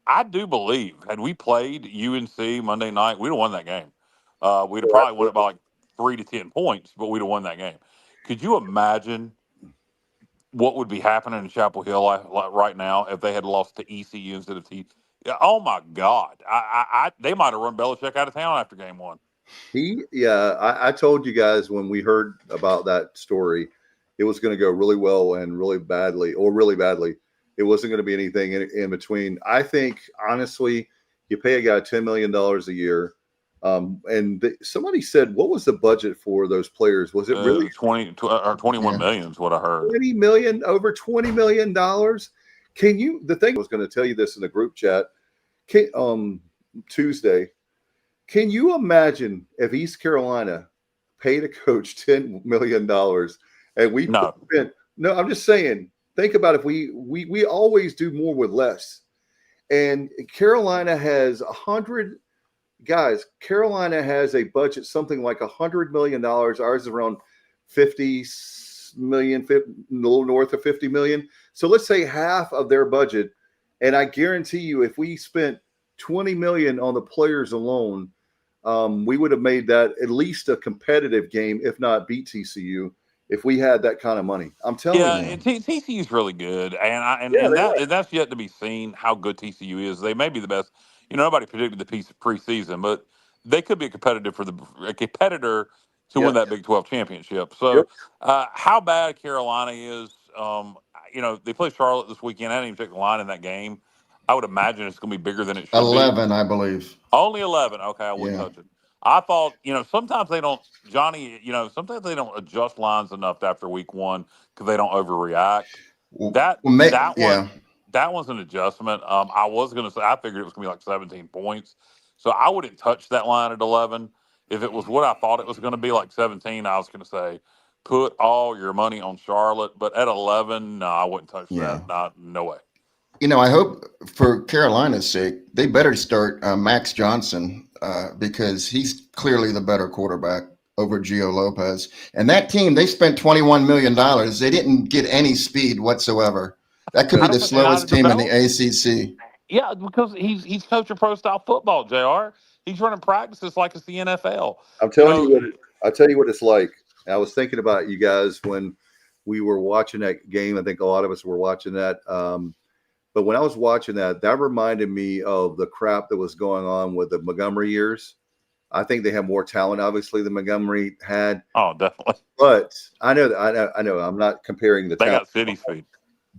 I do believe, had we played UNC Monday night, we'd have won that game. We'd have probably won it by like 3 to 10 points, but we'd have won that game. Could you imagine what would be happening in Chapel Hill right now if they had lost to ECU instead of TCU? Oh my God! They might have run Belichick out of town after game one. I told you guys when we heard about that story, it was going to go really well and really badly, or really badly. It wasn't going to be anything in between. I think honestly, you pay a guy $10 million a year, and somebody said, what was the budget for those players? Was it really 21 million is what I heard. 20 million, over $20 million. The thing I was going to tell you this in the group chat Tuesday. Can you imagine if East Carolina paid a coach $10 million and we spent? No, I'm just saying. Think about if we always do more with less. And Carolina has 100 guys. Carolina has a budget something like $100 million. Ours is around 50 million, a little north of 50 million. So let's say half of their budget. And I guarantee you, if we spent 20 million on the players alone, we would have made that at least a competitive game, if not beat TCU, if we had that kind of money. I'm telling you. Yeah, TCU is really good, and that's yet to be seen how good TCU is. They may be the best. Nobody predicted the preseason, but they could be a competitor to win that Big 12 championship. So, how bad Carolina is, they play Charlotte this weekend. I didn't even check the line in that game. I would imagine it's going to be bigger than it should 11, be. I believe. Only 11. Okay, I wouldn't touch it. I thought, sometimes they don't, Johnny, sometimes they don't adjust lines enough after week one because they don't overreact. That one, that one's an adjustment. I was going to say I figured it was going to be like 17 points, so I wouldn't touch that line at 11. If it was what I thought it was going to be, like 17, I was going to say put all your money on Charlotte. But at 11, no, I wouldn't touch Yeah. that. No way. I hope for Carolina's sake, they better start Max Johnson because he's clearly the better quarterback over Gio Lopez. And that team, they spent $21 million. They didn't get any speed whatsoever. That could be the slowest team in the ACC. Yeah, because he's coaching pro style football, JR. He's running practices like it's the NFL. I'll tell you what it's like. I was thinking about you guys when we were watching that game. I think a lot of us were watching that. But when I was watching that reminded me of the crap that was going on with the Montgomery years. I think they have more talent, obviously, than Montgomery had. Oh, definitely. But I know. I'm not comparing the they talent. Got city speed.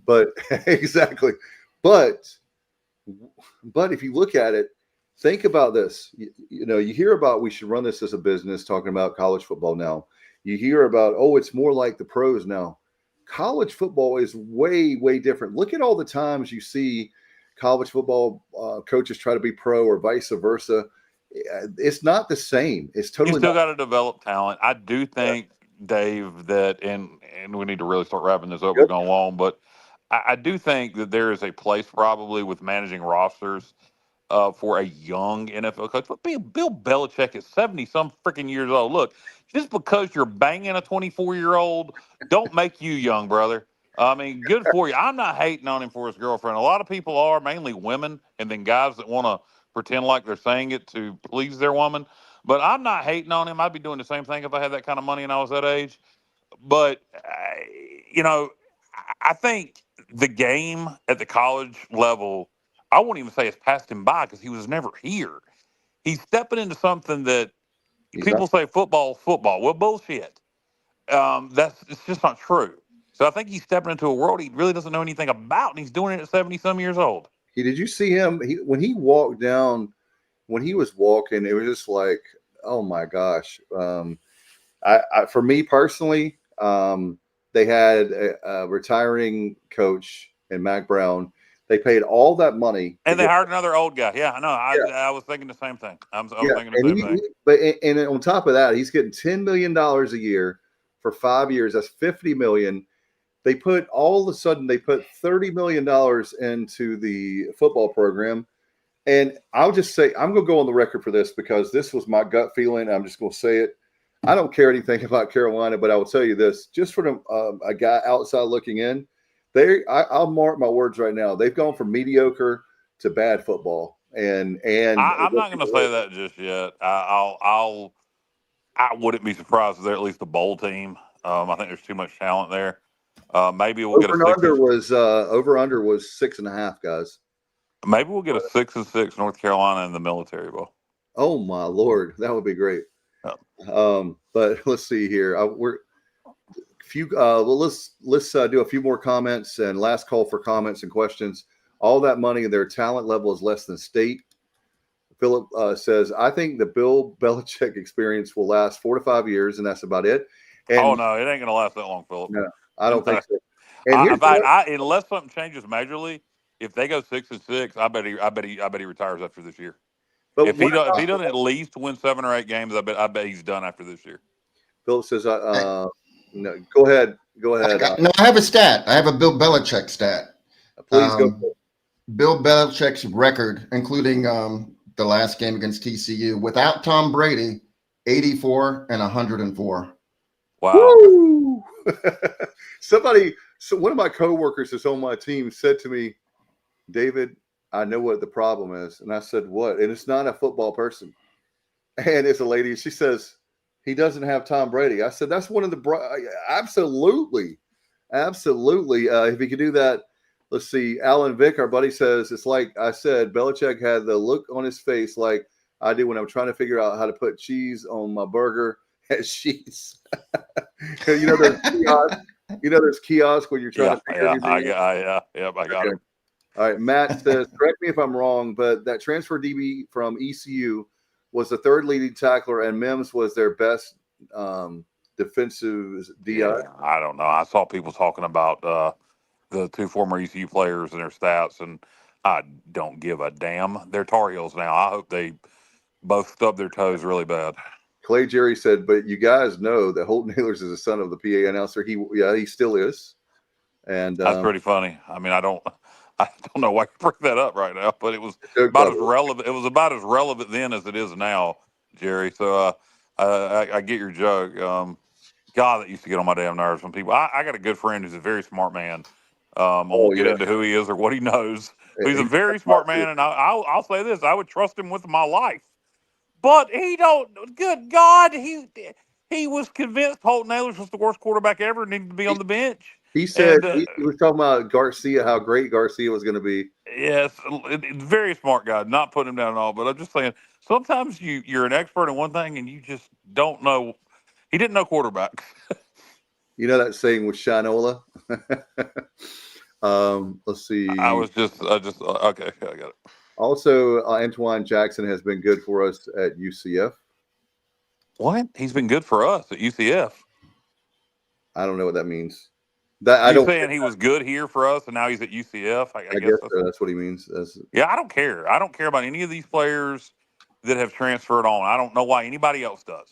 But exactly. But if you look at it, think about this. You hear about we should run this as a business, talking about college football now. You hear about, it's more like the pros now. College football is way, way different. Look at all the times you see college football coaches try to be pro or vice versa. It's not the same. It's totally. You still got to develop talent. I do think, Dave, that and we need to really start wrapping this up. We're going long, but I do think that there is a place probably with managing rosters for a young NFL coach. But Bill Belichick is 70-some freaking years old. Look, just because you're banging a 24-year-old, don't make you young, brother. I mean, good for you. I'm not hating on him for his girlfriend. A lot of people are, mainly women, and then guys that want to pretend like they're saying it to please their woman. But I'm not hating on him. I'd be doing the same thing if I had that kind of money and I was that age. But, I think the game at the college level, I won't even say it's passed him by because he was never here. He's stepping into something that people say football. Well, bullshit. It's just not true. So I think he's stepping into a world he really doesn't know anything about, and he's doing it at 70-some years old. Did you see him? When he walked down, when he was walking, it was just like, oh my gosh. For me personally, they had a retiring coach in Mac Brown. They paid all that money, and they hired another old guy. Yeah, I know. I was thinking the same thing. I was thinking the same thing. And on top of that, he's getting $10 million a year for 5 years. That's $50 million. They put $30 million into the football program. And I'll just say, I'm going to go on the record for this because this was my gut feeling. I'm just going to say it. I don't care anything about Carolina, but I will tell you this, just for a guy outside looking in, I'll mark my words right now. They've gone from mediocre to bad football. And I'm not going to say that just yet. I wouldn't be surprised if they're at least a bowl team. I think there's too much talent there. Maybe we'll get a over-under was 6.5, guys. Maybe we'll get a 6-6 North Carolina in the Military Bowl. Oh my Lord, that would be great. But let's see here. Let's do a few more comments and last call for comments and questions. All that money, their talent level is less than state. Philip says, I think the Bill Belichick experience will last 4 to 5 years, and that's about it. And, no, it ain't going to last that long, Philip. No, I don't think so. Unless something changes majorly, if they go 6-6, I bet he retires after this year. But if he doesn't at least win 7 or 8 games, I bet he's done after this year. Philip says, no, go ahead. I have a stat. I have a Bill Belichick stat. Please go. Bill Belichick's record, including the last game against TCU, without Tom Brady, 84 and 104. Wow. One of my coworkers that's on my team said to me, David, I know what the problem is. And I said, what? And it's not a football person. And it's a lady. She says, he doesn't have Tom Brady. I said, that's one of the absolutely. If he could do that, let's see. Alan Vick, our buddy, says it's like I said, Belichick had the look on his face like I do when I'm trying to figure out how to put cheese on my burger at Sheetz. There's kiosks when you're trying to figure everything out. I got it. All right, Matt says, correct me if I'm wrong, but that transfer DB from ECU was the third leading tackler, and Mims was their best defensive DI. I don't know. I saw people talking about the two former ECU players and their stats, and I don't give a damn. They're Tar Heels now. I hope they both stub their toes really bad. Clay Jerry said, but you guys know that Holton Ahlers is the son of the PA announcer. He still is. And That's pretty funny. I mean, I don't know why you bring that up right now, but it was joke about about as it. relevant. It was about as relevant then as it is now, Jerry. So I get your joke. God, that used to get on my damn nerves when people. I got a good friend who's a very smart man. I won't get into who he is or what he knows. But he's a very smart man, and I'll say this: I would trust him with my life. But he don't. Good God, he was convinced Holton Ahlers was the worst quarterback ever and needed to be on the bench. He said And, he was talking about Garcia, how great Garcia was going to be. yes, very smart guy. Not putting him down at all, but I'm just saying sometimes you're an expert in one thing and you just don't know. He didn't know quarterbacks. You know that saying with Shinola? Let's see. I just okay. I got it. Also, Antoine Jackson has been good for us at UCF. What? He's been good for us at UCF. I don't know what that means. That I You're don't. saying he was good here for us, and now he's at UCF. I guess that's what he means. Yeah, I don't care. I don't care about any of these players that have transferred on. I don't know why anybody else does.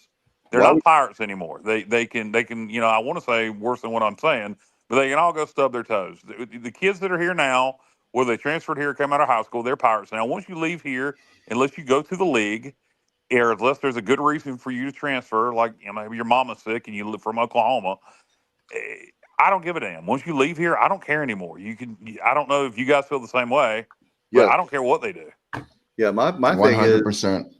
They're not Pirates anymore. They can I want to say worse than what I'm saying, but they can all go stub their toes. The kids that are here now, whether they transferred here or came out of high school, they're Pirates now. Once you leave here, unless you go to the league, or unless there's a good reason for you to transfer, like maybe your mama's sick and you live from Oklahoma, I don't give a damn. Once you leave here, I don't care anymore. I don't know if you guys feel the same way, but I don't care what they do. Yeah, my 100%.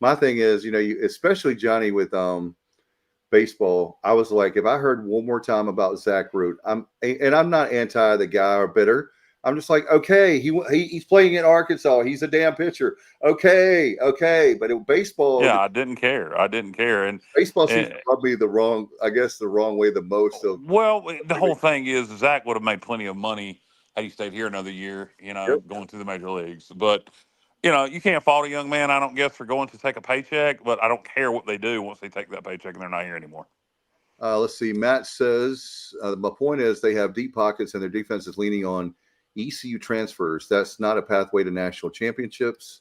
My thing is, especially Johnny with baseball, I was like, if I heard one more time about Zach Root, I'm not anti the guy or bitter. I'm just like, okay, he's playing in Arkansas. He's a damn pitcher. Okay. But in baseball, I didn't care. And baseball seems to probably the wrong way the most of. Well, the whole thing is Zach would have made plenty of money had he stayed here another year, going to the major leagues. But you can't fault a young man, I don't guess, for going to take a paycheck, but I don't care what they do once they take that paycheck and they're not here anymore. Let's see. Matt says, my point is they have deep pockets and their defense is leaning on ECU transfers. That's not a pathway to national championships.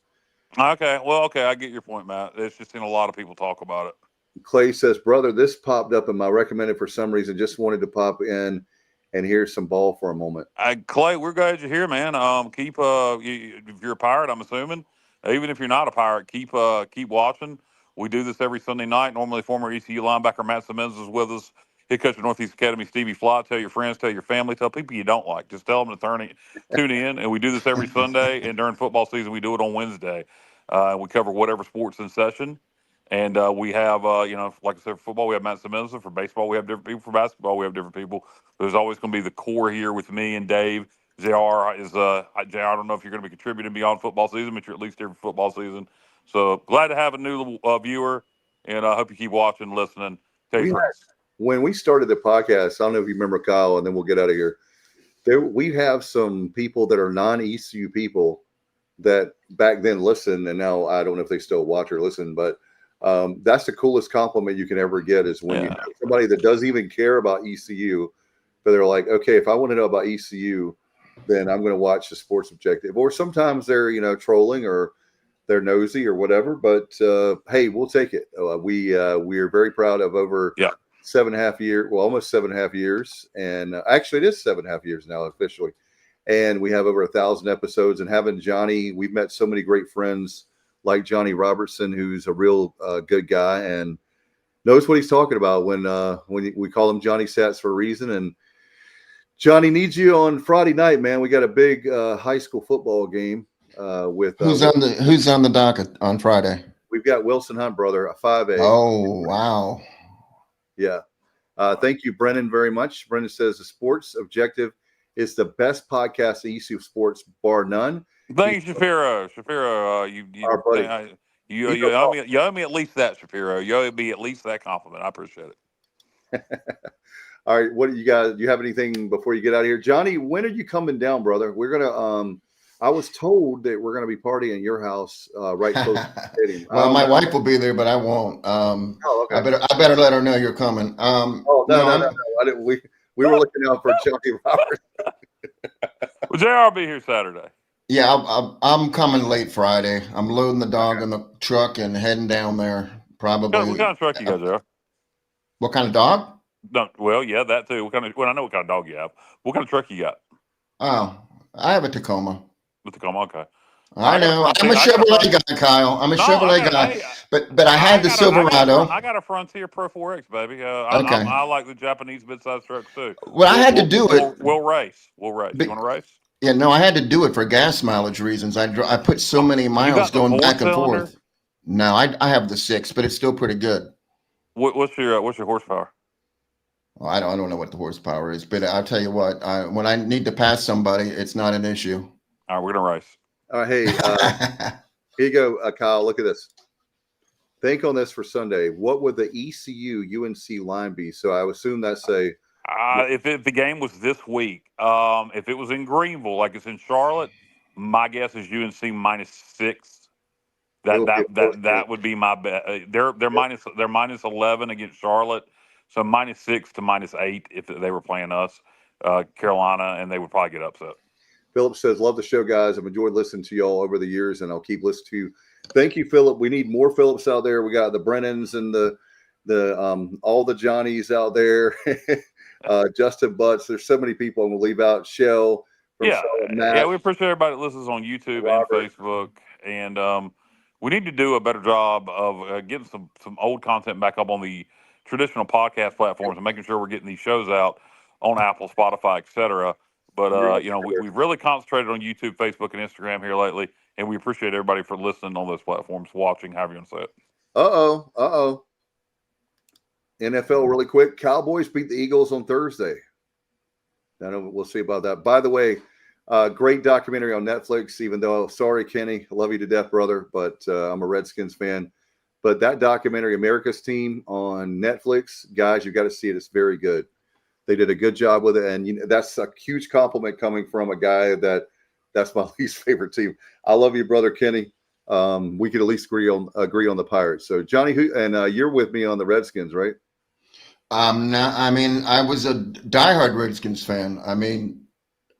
Okay. Well, okay. I get your point, Matt. It's just seen a lot of people talk about it. Clay says, brother, this popped up in my recommended for some reason. Just wanted to pop in and hear some ball for a moment. Clay, we're glad you're here, man. Keep if you're a Pirate, I'm assuming, even if you're not a Pirate, keep watching. We do this every Sunday night. Normally, former ECU linebacker Matt Simmons is with us. Head coach at Northeast Academy, Stevie Fly. Tell your friends, tell your family, tell people you don't like. Just tell them to tune in. And we do this every Sunday. And during football season, we do it on Wednesday. We cover whatever sports in session. And we have, like I said, for football, we have Matt Simmons. For baseball, we have different people. For basketball, we have different people. There's always going to be the core here with me and Dave. JR is, JR, I don't know if you're going to be contributing beyond football season, but you're at least here for football season. So glad to have a new viewer, and I hope you keep watching, listening. Tell your friends. When we started the podcast, I don't know if you remember Kyle, and then we'll get out of here. We have some people that are non-ECU people that back then listened, and now I don't know if they still watch or listen, but that's the coolest compliment you can ever get is when you have somebody that doesn't even care about ECU, but they're like, okay, if I want to know about ECU, then I'm going to watch the Sports Objective. Or sometimes they're, trolling or they're nosy or whatever, but hey, we'll take it. We are very proud of over 7.5 years, well, almost 7.5 years. And actually it is 7.5 years now officially. And we have over 1,000 episodes, and having Johnny, we've met so many great friends like Johnny Robertson, who's a real good guy and knows what he's talking about when we call him Johnny Sats for a reason. And Johnny needs you on Friday night, man. We got a big high school football game with who's on the docket on Friday? We've got Wilson Hunt, brother, a 5A. Oh, wow. Yeah. Thank you, Brennan, very much. Brennan says the Sports Objective is the best podcast at ECU sports, bar none. Thank you, Shapiro. Shapiro, our buddy. You owe me at least that, Shapiro. You owe me at least that compliment. I appreciate it. All right, what do you guys? Do you have anything before you get out of here, Johnny? When are you coming down, brother? We're gonna. I was told that we're gonna be partying at your house, right close to the stadium. Well, my wife will be there, but I won't. Okay. I better let her know you're coming. No. I didn't. We were looking out for Johnny Roberts. Well, JR will be here Saturday. Yeah, I'm coming late Friday. I'm loading the dog in the truck and heading down there. Probably. What kind of truck you got, JR? What kind of dog? No, well, yeah, that too. Well, I know what kind of dog you have. What kind of truck you got? Oh, I have a Tacoma. The Tacoma, okay. I know. I'm a Chevrolet guy, Kyle. I'm a Chevrolet guy. But I had the Silverado. I got a Frontier Pro 4X, baby. Okay. I like the Japanese midsize trucks too. Well, I had to do it. We'll race. You want to race? Yeah, no, I had to do it for gas mileage reasons. I put so many miles going back and forth. No, I have the 6, but it's still pretty good. What's your horsepower? Well, I don't know what the horsepower is, but I'll tell you what. When I need to pass somebody, it's not an issue. All right, we're gonna race. Hey, here you go, Kyle. Look at this. Think on this for Sunday. What would the ECU UNC line be? So I assume that's if the game was this week, if it was in Greenville, like it's in Charlotte, my guess is UNC -6. That would be my bet. They're minus 11 against Charlotte, so -6 to -8 if they were playing us, Carolina, and they would probably get upset. Philip says, love the show, guys. I've enjoyed listening to y'all over the years, and I'll keep listening to you. Thank you, Philip. We need more Phillips out there. We got the Brennans and the all the Johnnies out there. Justin Butts. There's so many people I'm going to leave out. Shell. Yeah, we appreciate everybody that listens on YouTube and Facebook. And we need to do a better job of getting some old content back up on the traditional podcast platforms and making sure we're getting these shows out on Apple, Spotify, etc. But, we've really concentrated on YouTube, Facebook, and Instagram here lately, and we appreciate everybody for listening on those platforms, watching, however you want to say it. Uh-oh. NFL really quick. Cowboys beat the Eagles on Thursday. I know we'll see about that. By the way, great documentary on Netflix, even though, sorry, Kenny, I love you to death, brother, but I'm a Redskins fan. But that documentary, America's Team, on Netflix, guys, you got to see it. It's very good. They did a good job with it, and that's a huge compliment coming from a guy that's my least favorite team. I love you, brother Kenny. We could at least agree on the Pirates. So Johnny, you're with me on the Redskins, right? I was a diehard Redskins fan. I mean,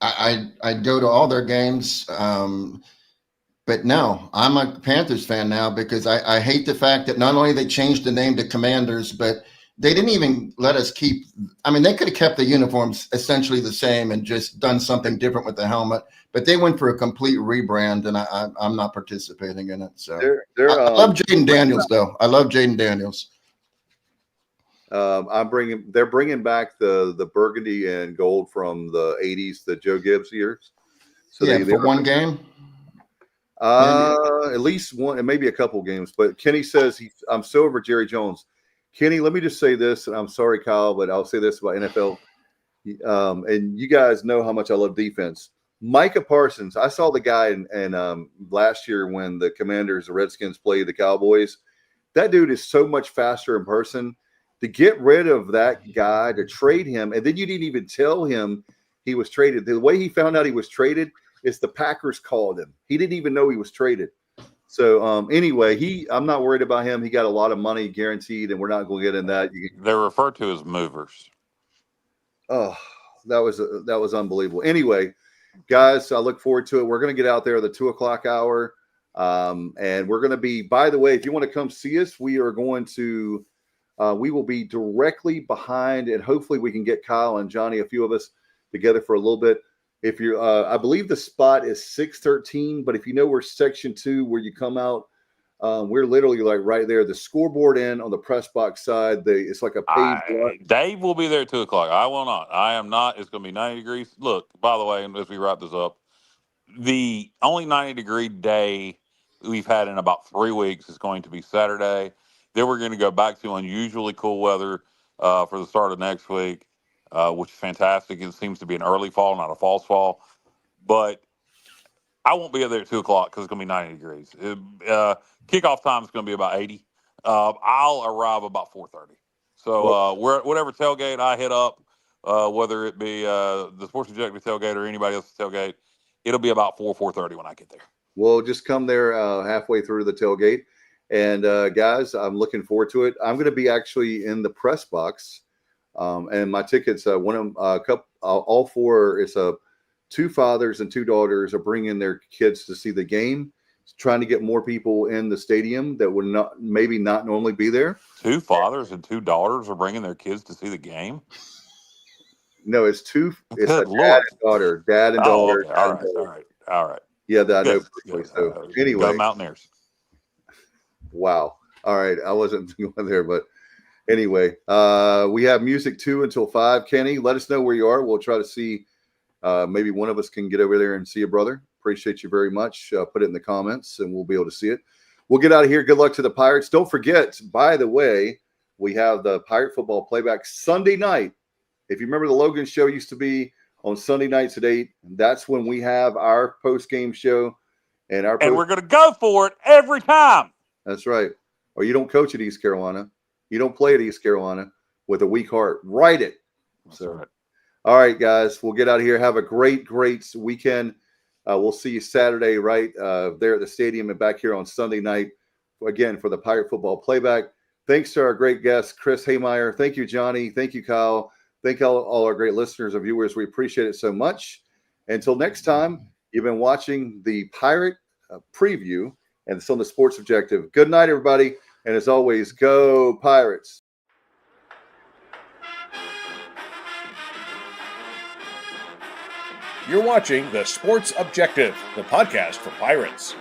I go to all their games, but no, I'm a Panthers fan now because I hate the fact that not only they changed the name to Commanders, but they didn't even let us keep. I mean, they could have kept the uniforms essentially the same and just done something different with the helmet, but they went for a complete rebrand, and I'm not participating in it. So I love Jaden Daniels, though. I love Jaden Daniels. They're bringing back the burgundy and gold from the 80s, the Joe Gibbs years. So yeah, for one game. At least one, and maybe a couple games. But Kenny says I'm so over Jerry Jones. Kenny, let me just say this, and I'm sorry, Kyle, but I'll say this about NFL. And you guys know how much I love defense. Micah Parsons, I saw the guy in last year when the Commanders, the Redskins played the Cowboys. That dude is so much faster in person. To get rid of that guy, to trade him, and then you didn't even tell him he was traded. The way he found out he was traded is the Packers called him. He didn't even know he was traded. So anyway, I'm not worried about him. He got a lot of money guaranteed, and we're not going to get in that. They're referred to as movers. Oh, that was unbelievable. Anyway, guys, I look forward to it. We're going to get out there at the 2:00 hour, and we're going to be. By the way, if you want to come see us, we are going to. We will be directly behind, and hopefully we can get Kyle and Johnny, a few of us, together for a little bit. If you're, I believe the spot is 613, but if you know where section 2, where you come out, we're literally like right there. The scoreboard end on the press box side, it's like a paved. Dave will be there at 2:00. I will not. I am not. It's going to be 90 degrees. Look, by the way, as we wrap this up, the only 90-degree day we've had in about 3 weeks is going to be Saturday. Then we're going to go back to unusually cool weather for the start of next week, which is fantastic. It seems to be an early fall, not a false fall. But I won't be there at 2:00 because it's going to be 90 degrees. Kickoff time is going to be about 80. I'll arrive about 4:30. So whatever tailgate I hit up, whether it be the Sports Objective tailgate or anybody else's tailgate, it'll be about 4:30 when I get there. We'll just come there halfway through the tailgate. And guys, I'm looking forward to it. I'm going to be actually in the press box, and my tickets. All four is two fathers and two daughters are bringing their kids to see the game, trying to get more people in the stadium that would maybe not normally be there. Two fathers and two daughters are bringing their kids to see the game? No, it's two. It's Good a Lord. dad and daughter. Dad and Oh, daughter. okay. dad All and right. daughter. All right. Yeah, that I know Good. personally. Good. So Go anyway, Mountaineers. wow. All right, I wasn't going there, but anyway, we have music 2 until 5. Kenny, let us know where you are. We'll try to see. Maybe one of us can get over there and see your brother. Appreciate you very much. Put it in the comments, and we'll be able to see it. We'll get out of here. Good luck to the Pirates. Don't forget, by the way, we have the Pirate football playback Sunday night. If you remember, the Logan show used to be on Sunday nights at 8. That's when we have our post-game show. And we're going to go for it every time. That's right. Or you don't coach at East Carolina. You don't play at East Carolina with a weak heart. Write it. That's right. All right, guys. We'll get out of here. Have a great weekend. We'll see you Saturday right there at the stadium and back here on Sunday night, again, for the Pirate football playback. Thanks to our great guest, Chris Heymer. Thank you, Johnny. Thank you, Kyle. Thank all our great listeners and viewers. We appreciate it so much. Until next time, you've been watching the Pirate preview, and it's on the Sports Objective. Good night, everybody. And as always, go Pirates. You're watching the Sports Objective, the podcast for Pirates.